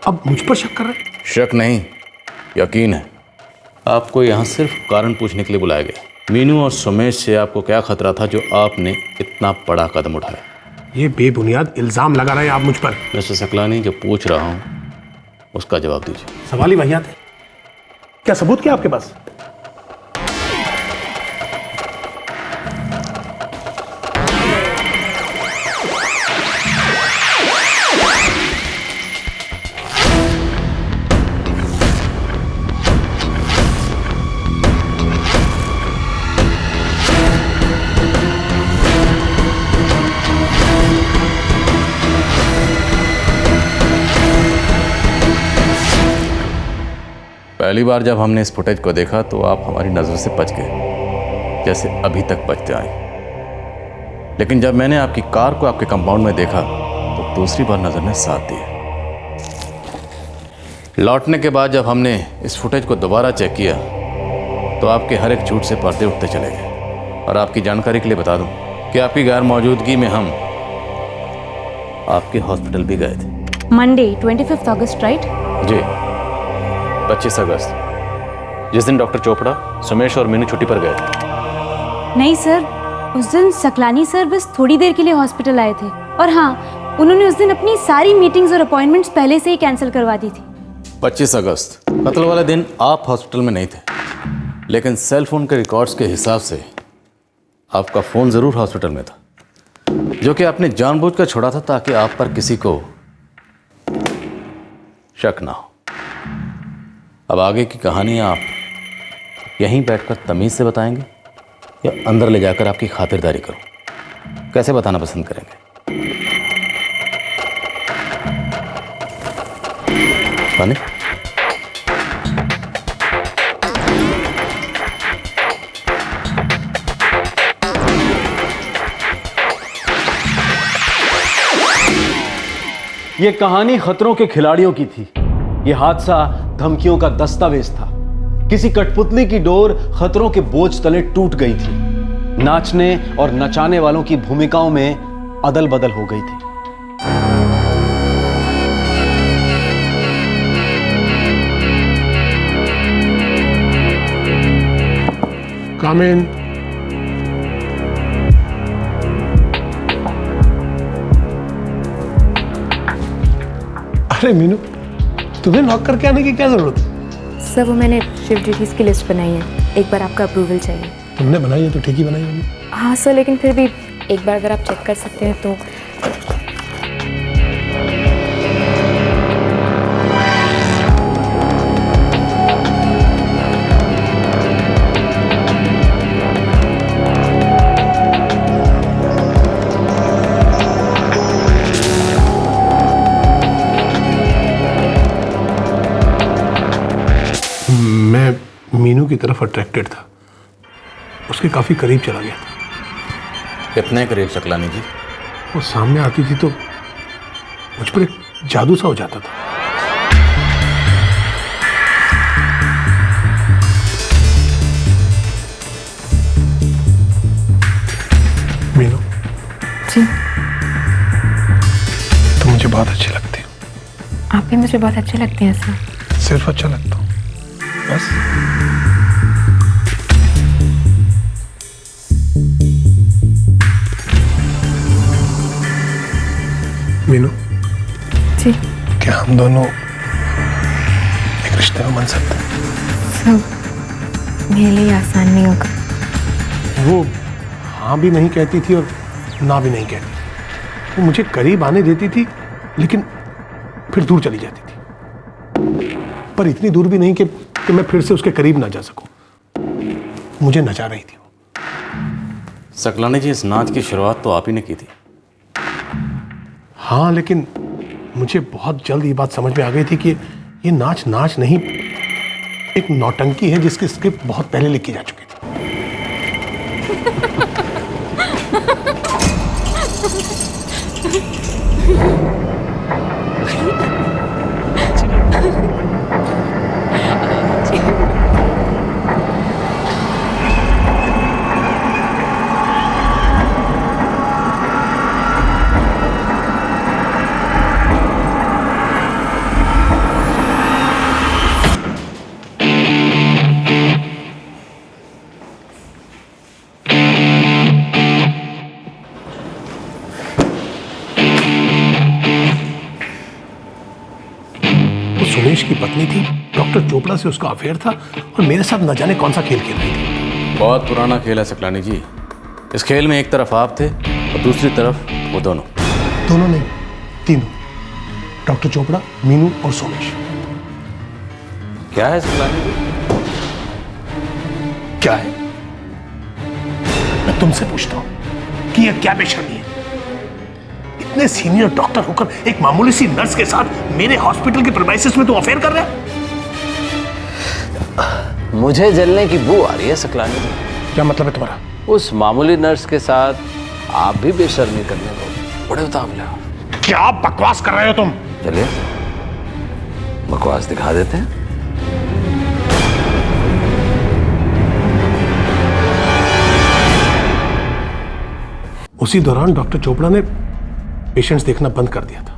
अब मुझ पर शक कर रहे हैं? शक नहीं, यकीन है। आपको यहाँ सिर्फ कारण पूछने के लिए बुलाया गया। मीनू और सुमेश से आपको क्या खतरा था जो आपने इतना बड़ा कदम उठाया? ये बेबुनियाद इल्जाम लगा रहे हैं आप मुझ पर। मिस्टर सकलानी, जो पूछ रहा हूँ उसका जवाब दीजिए। सवाल ही वाहियात है। क्या सबूत क्या आपके पास? पहली बार जब हमने इस फुटेज को देखा तो आप हमारी नज़र से बच गए, जैसे अभी तक बचते आए। लेकिन जब मैंने आपकी कार को आपके कंपाउंड में देखा तो दूसरी बार नज़र ने साथ दिया। लौटने के बाद जब हमने इस फुटेज को दोबारा चेक किया तो आपके हर एक झूठ से पर्दे उठते चले गए। और आपकी जानकारी के लिए बता दूं कि आपकी गैर मौजूदगी में हम आपके हॉस्पिटल भी गए थे। मंडे 25 अगस्त, राइट? जी, 25 अगस्त, जिस दिन डॉक्टर चोपड़ा, सुमेश और मीनू छुट्टी पर गए थे। नहीं सर, उस दिन सकलानी सर बस थोड़ी देर के लिए हॉस्पिटल आए थे। और हाँ, उन्होंने उस दिन अपनी सारी मीटिंग्स और अपॉइंटमेंट्स पहले से ही कैंसिल करवा दी थी। 25 अगस्त, कत्ल वाले दिन आप हॉस्पिटल में नहीं थे, लेकिन सेल फोन के रिकॉर्ड्स के हिसाब से आपका फ़ोन ज़रूर हॉस्पिटल में था, जो कि आपने जानबूझकर छोड़ा था ताकि आप पर किसी को शक ना हो। अब आगे की कहानी आप यहीं बैठकर तमीज़ से बताएंगे या अंदर ले जाकर आपकी खातिरदारी करूं? कैसे बताना पसंद करेंगे? पानी? ये कहानी खतरों के खिलाड़ियों की थी। ये हादसा धमकियों का दस्तावेज था। किसी कठपुतली की डोर खतरों के बोझ तले टूट गई थी। नाचने और नचाने वालों की भूमिकाओं में अदल बदल हो गई थी। Come in. अरे मीनू, तुम्हें नॉक करके आने की क्या जरूरत है? सर, वो मैंने शिफ्ट ड्यूटीज़ की लिस्ट बनाई है, एक बार आपका अप्रूवल चाहिए। तुमने बनाई है तो ठीक ही बनाई होगी। हाँ सर, लेकिन फिर भी एक बार अगर आप चेक कर सकते हैं तो। मैं मीनू की तरफ अट्रैक्टेड था, उसके काफी करीब चला गया था। कितने करीब सकलानी जी? वो सामने आती थी तो मुझ पर एक जादू सा हो जाता था। आप भी मुझे बहुत अच्छे लगते हैं सर। सिर्फ अच्छा लगता हूँ बस? मीनू जी। क्या हम दोनों एक रिश्ते में बन सकते हैं? सब मेरे लिए आसान नहीं होगा। वो हाँ भी नहीं कहती थी और ना भी नहीं कहती थी। वो मुझे करीब आने देती थी लेकिन फिर दूर चली जाती थी, पर इतनी दूर भी नहीं कि मैं फिर से उसके करीब ना जा सकूं। मुझे नचा रही थी। सकलानी जी, इस नाच की शुरुआत तो आप ही ने की थी। हाँ, लेकिन मुझे बहुत जल्द ये बात समझ में आ गई थी कि ये नाच नाच नहीं, एक नौटंकी है जिसकी स्क्रिप्ट बहुत पहले लिखी जा चुकी थी। सुमेश की पत्नी थी, डॉक्टर चोपड़ा से उसका अफेयर था और मेरे साथ न जाने कौन सा खेल खेल रही थी। बहुत पुराना खेल है सकलानी जी। इस खेल में एक तरफ आप थे और दूसरी तरफ वो दोनों। दोनों नहीं, तीनों। डॉक्टर चोपड़ा, मीनू और सोमेश। क्या है सकलानी जी? क्या है? मैं तुमसे पूछता हूं कि यह क्या बेशर्मी है? इतने सीनियर डॉक्टर होकर एक मामूली सी नर्स के साथ मेरे हॉस्पिटल के प्रीमाइसेस में तुम अफेयर कर रहे हो? मुझे जलने की बू आ रही है सकलानी जी। क्या मतलब है तुम्हारा? उस मामूली नर्स के साथ आप भी बेशर्मी करने को बड़े उतावले हो। क्या बकवास कर रहे हो तुम? चलिए बकवास दिखा देते हैं। उसी दौरान डॉक्टर चोपड़ा ने पेशेंट्स देखना बंद कर दिया था।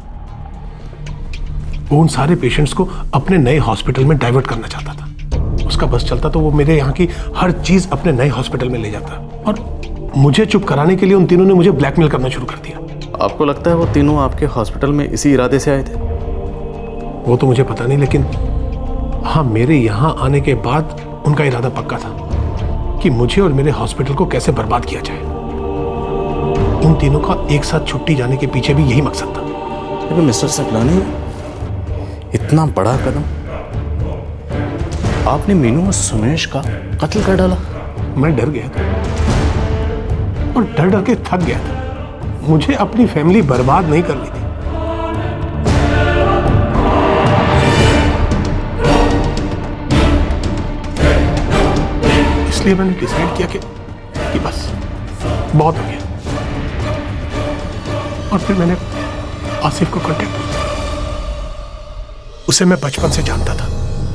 वो उन सारे पेशेंट्स को अपने नए हॉस्पिटल में डाइवर्ट करना चाहता था। उसका बस चलता तो वो मेरे यहाँ की हर चीज अपने नए हॉस्पिटल में ले जाता और मुझे चुप कराने के लिए उन तीनों ने मुझे ब्लैकमेल करना शुरू कर दिया। आपको लगता है वो तीनों आपके हॉस्पिटल में इसी इरादे से आए थे? वो तो मुझे पता नहीं, लेकिन हाँ, मेरे यहाँ आने के बाद उनका इरादा पक्का था कि मुझे और मेरे हॉस्पिटल को कैसे बर्बाद किया जाए। उन तीनों का एक साथ छुट्टी जाने के पीछे भी यही मकसद था। लेकिन मिस्टर सकलानी, इतना बड़ा कदम आपने मीनू और सुमेश का कत्ल कर डाला। मैं डर गया था और डर डर के थक गया था। मुझे अपनी फैमिली बर्बाद नहीं करनी थी। इसलिए मैंने डिसाइड किया कि बस बहुत हो गया। और फिर मैंने आसिफ को कांटेक्ट किया। उसे मैं बचपन से जानता था।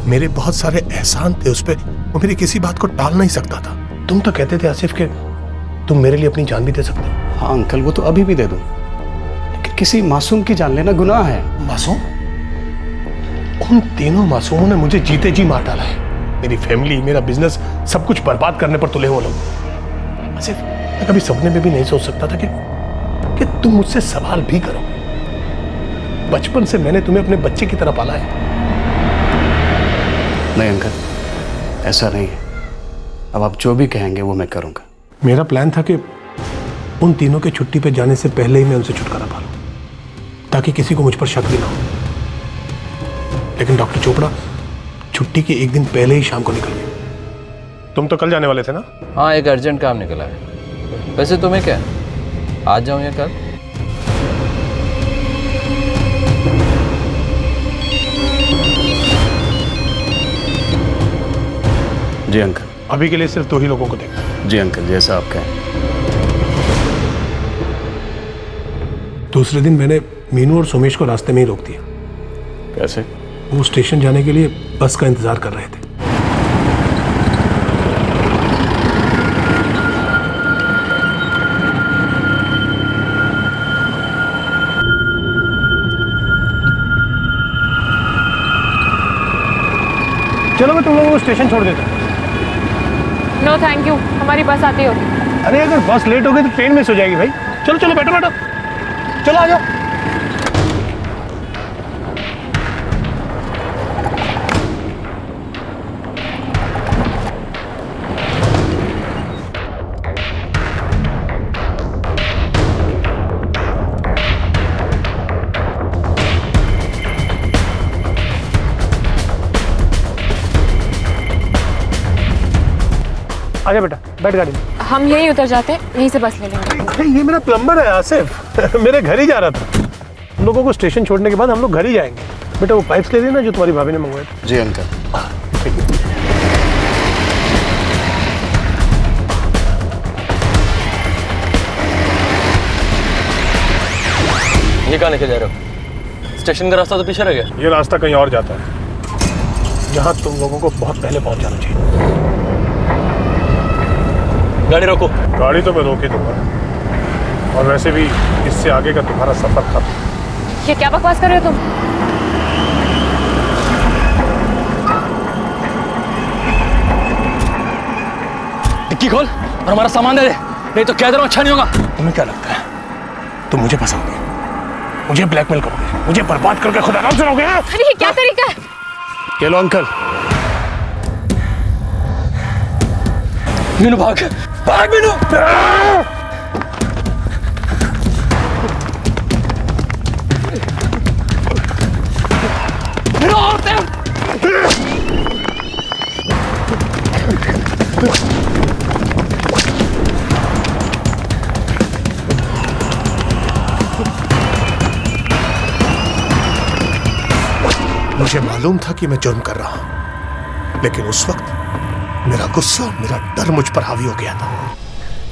मेरे बहुत सारे एहसान थे उस पे। वो मेरी किसी बात को टाल नहीं सकता था। तुम तो कहते थे आसिफ के तुम मेरे लिए अपनी जान भी दे सकते हो। हाँ अंकल, वो तो अभी भी दे दूं, लेकिन किसी मासूम की जान लेना गुनाह है। मासूम? उन तीनों मासूमों ने मुझे जीते जी मार डाला है। मेरी फैमिली, मेरा बिजनेस, सब कुछ बर्बाद करने पर तुले हुए लोग। आसिफ, मैं कभी सपने में भी नहीं सोच सकता था कि तुम मुझसे सवाल भी करोगे। बचपन से मैंने तुम्हें अपने बच्चे की तरह पाला है। नहीं अंकल, ऐसा नहीं है। अब आप जो भी कहेंगे वो मैं करूंगा। मेरा प्लान था कि उन तीनों के छुट्टी पे जाने से पहले ही मैं उनसे छुटकारा पा लूं, ताकि किसी को मुझ पर शक भी ना हो। लेकिन डॉक्टर चोपड़ा छुट्टी के एक दिन पहले ही शाम को निकल गए। तुम तो कल जाने वाले थे ना? हाँ, एक अर्जेंट काम निकला है। वैसे तुम्हें क्या, आज जाऊं या कल? जी अंकल। अभी के लिए सिर्फ 2 ही लोगों को देखना। जी अंकल, जैसा आप कहें। दूसरे दिन मैंने मीनू और सोमेश को रास्ते में ही रोक दिया। कैसे? वो स्टेशन जाने के लिए बस का इंतजार कर रहे थे। चलो मैं तुम लोगों को स्टेशन छोड़ देता हूँ। नो थैंक यू, हमारी बस आती होगी। अरे अगर बस लेट हो गई तो ट्रेन मिस हो जाएगी भाई। चलो चलो बैठो बैठो, चलो आ जाओ। आजा बेटा, बैठ गाड़ी में। हम यहीं उतर जाते हैं, यहीं से बस ले लेंगे। अरे ये मेरा प्लम्बर है आसिफ, मेरे घर ही जा रहा था। हम लोगों को स्टेशन छोड़ने के बाद हम लोग घर ही जाएंगे। बेटा वो पाइप्स ले लेना जो तुम्हारी भाभी ने मंगवाए थे। जी अंकल। ये कहाँ लेके जा रहे हो? स्टेशन का रास्ता तो पीछे रह गया। ये रास्ता कहीं और जाता है, जहाँ तुम लोगों को बहुत पहले पहुंच जाना चाहिए। गाड़ी रोको। गाड़ी तो मैं रोक ही दूंगा, और वैसे भी इससे आगे का तुम्हारा सफर खत्म। ये क्या बकवास कर रहे हो तुम? डिक्की खोल और हमारा सामान दे दे, नहीं तो कह दे रहा हूं अच्छा नहीं होगा। तुम्हें क्या लगता है तुम मुझे फंसाओगे, मुझे ब्लैकमेल करोगे, मुझे बर्बाद करके खुदा नाम सुनाओगे? अरे ये क्या तरीका है? ये लो अंकल। मीनू भाग भाग मीनू। मुझे मालूम था कि मैं जुर्म कर रहा हूं, लेकिन उस वक्त मेरा गुस्सा, मेरा डर मुझ पर हावी हो गया था।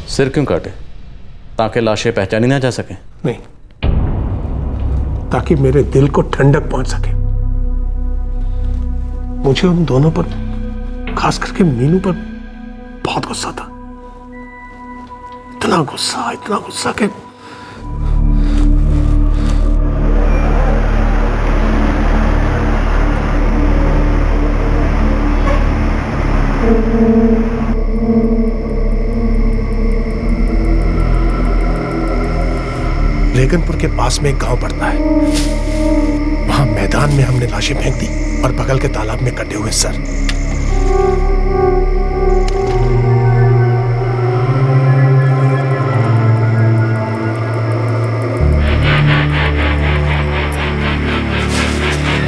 सिर क्यों काटे? ताकि लाशें पहचानी ना जा सके? नहीं, ताकि मेरे दिल को ठंडक पहुंच सके। मुझे उन दोनों पर, खास करके मीनू पर बहुत गुस्सा था। इतना गुस्सा कि रेगनपुर के पास में एक गांव पड़ता है। वहां मैदान में हमने लाशें फेंक दी और बगल के तालाब में कटे हुए सर।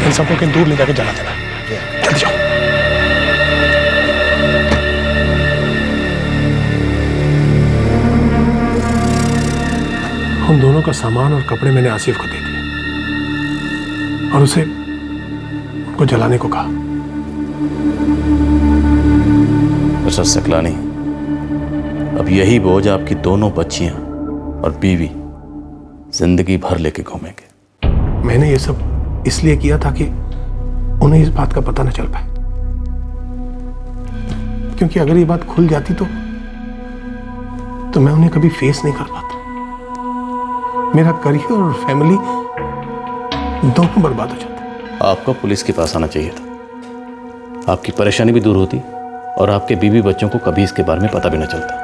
इन सबको कहीं दूर ले जाके जला देना। जल्दी जाओ। उन दोनों का सामान और कपड़े मैंने आसिफ को दे दिए और उसे उनको जलाने को कहा। मिस्टर सकलानी, अब यही बोझ आपकी दोनों बच्चियां और बीवी जिंदगी भर लेके घूमेंगे। मैंने ये सब इसलिए किया था कि उन्हें इस बात का पता न चल पाए, क्योंकि अगर ये बात खुल जाती तो मैं उन्हें कभी फेस नहीं कर पाता। मेरा करियर और फैमिली दोनों बर्बाद हो जाते। आपको पुलिस के पास आना चाहिए था, आपकी परेशानी भी दूर होती और आपके बीवी बच्चों को कभी इसके बारे में पता भी न चलता।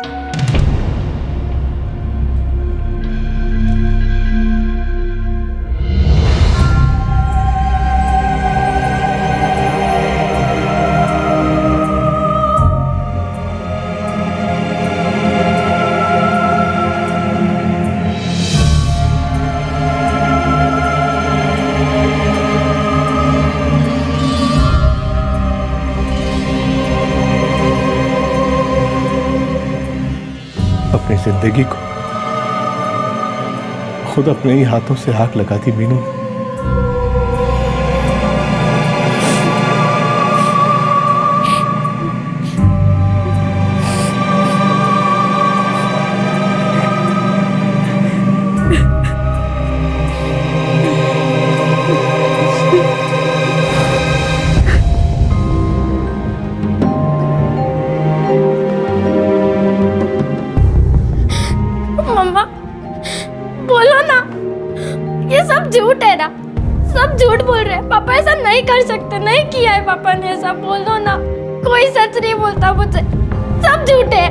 अपनी जिंदगी को खुद अपने ही हाथों से आग लगा दी मीनू। मम्मा बोलो ना, ये सब झूठ है झूठ बोल रहे हैं। पापा ऐसा नहीं कर सकते, नहीं किया है पापा ने ऐसा। बोल दो ना, कोई सच नहीं बोलता मुझसे, सब झूठ है।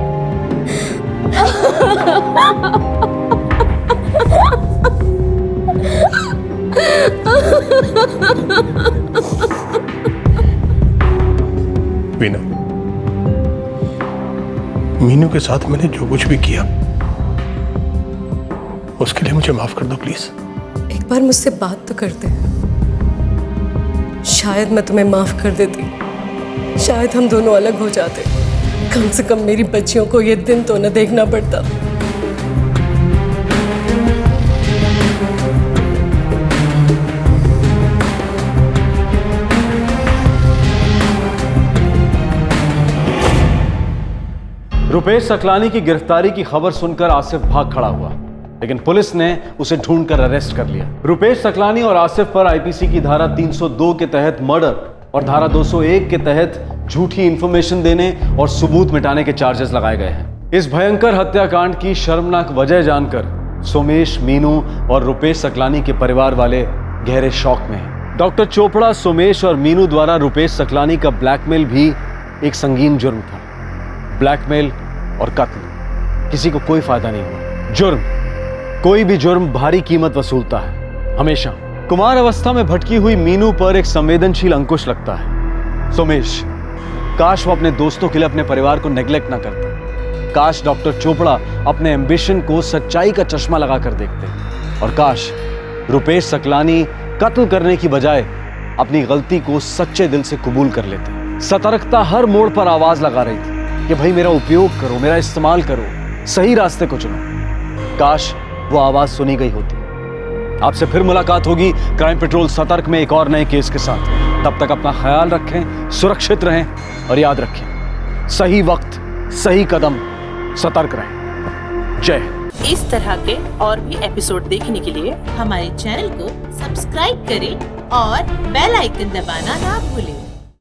वीना, मीनू के साथ मैंने जो कुछ भी किया उसके लिए मुझे माफ कर दो प्लीज। एक बार मुझसे बात तो करते, शायद मैं तुम्हें माफ कर देती, शायद हम दोनों अलग हो जाते। कम से कम मेरी बच्चियों को ये दिन तो न देखना पड़ता। रुपेश सकलानी की गिरफ्तारी की खबर सुनकर आसिफ भाग खड़ा हुआ, लेकिन पुलिस ने उसे ढूंढकर अरेस्ट कर लिया। रुपेश सकलानी और आसिफ पर आईपीसी की धारा 302 के तहत मर्डर और धारा 201 के तहत झूठी इंफॉर्मेशन देने और सबूत मिटाने के चार्जेस लगाए गए हैं। इस भयंकर हत्याकांड की शर्मनाक वजह जानकर सोमेश, मीनू और रुपेश सकलानी के परिवार वाले गहरे शौक में हैं। डॉक्टर चोपड़ा, सोमेश और मीनू द्वारा रुपेश सकलानी का ब्लैकमेल भी एक संगीन जुर्म था। ब्लैकमेल और कत्ल, किसी को कोई फायदा नहीं हुआ। जुर्म, कोई भी जुर्म भारी कीमत वसूलता है हमेशा। कुमार अवस्था में भटकी हुई मीनू पर एक संवेदनशील अंकुश लगता है। सोमेश, काश वो अपने दोस्तों के लिए अपने परिवार को नेग्लेक्ट ना करता। काश डॉक्टर चोपड़ा अपने एम्बिशन को सच्चाई का चश्मा लगा कर देखते। और काश रुपेश सकलानी कत्ल करने की बजाय अपनी गलती को सच्चे दिल से कबूल कर लेते। सतर्कता हर मोड़ पर आवाज लगा रही थी कि भाई मेरा उपयोग करो, मेरा इस्तेमाल करो, सही रास्ते को चुनो। काश वो आवाज सुनी गई होती। आपसे फिर मुलाकात होगी क्राइम पेट्रोल सतर्क में एक और नए केस के साथ। तब तक अपना ख्याल रखें, सुरक्षित रहें और याद रखें, सही वक्त, सही कदम, सतर्क रहें। जय। इस तरह के और भी एपिसोड देखने के लिए हमारे चैनल को सब्सक्राइब करें और बेल आइकन दबाना ना भूलें।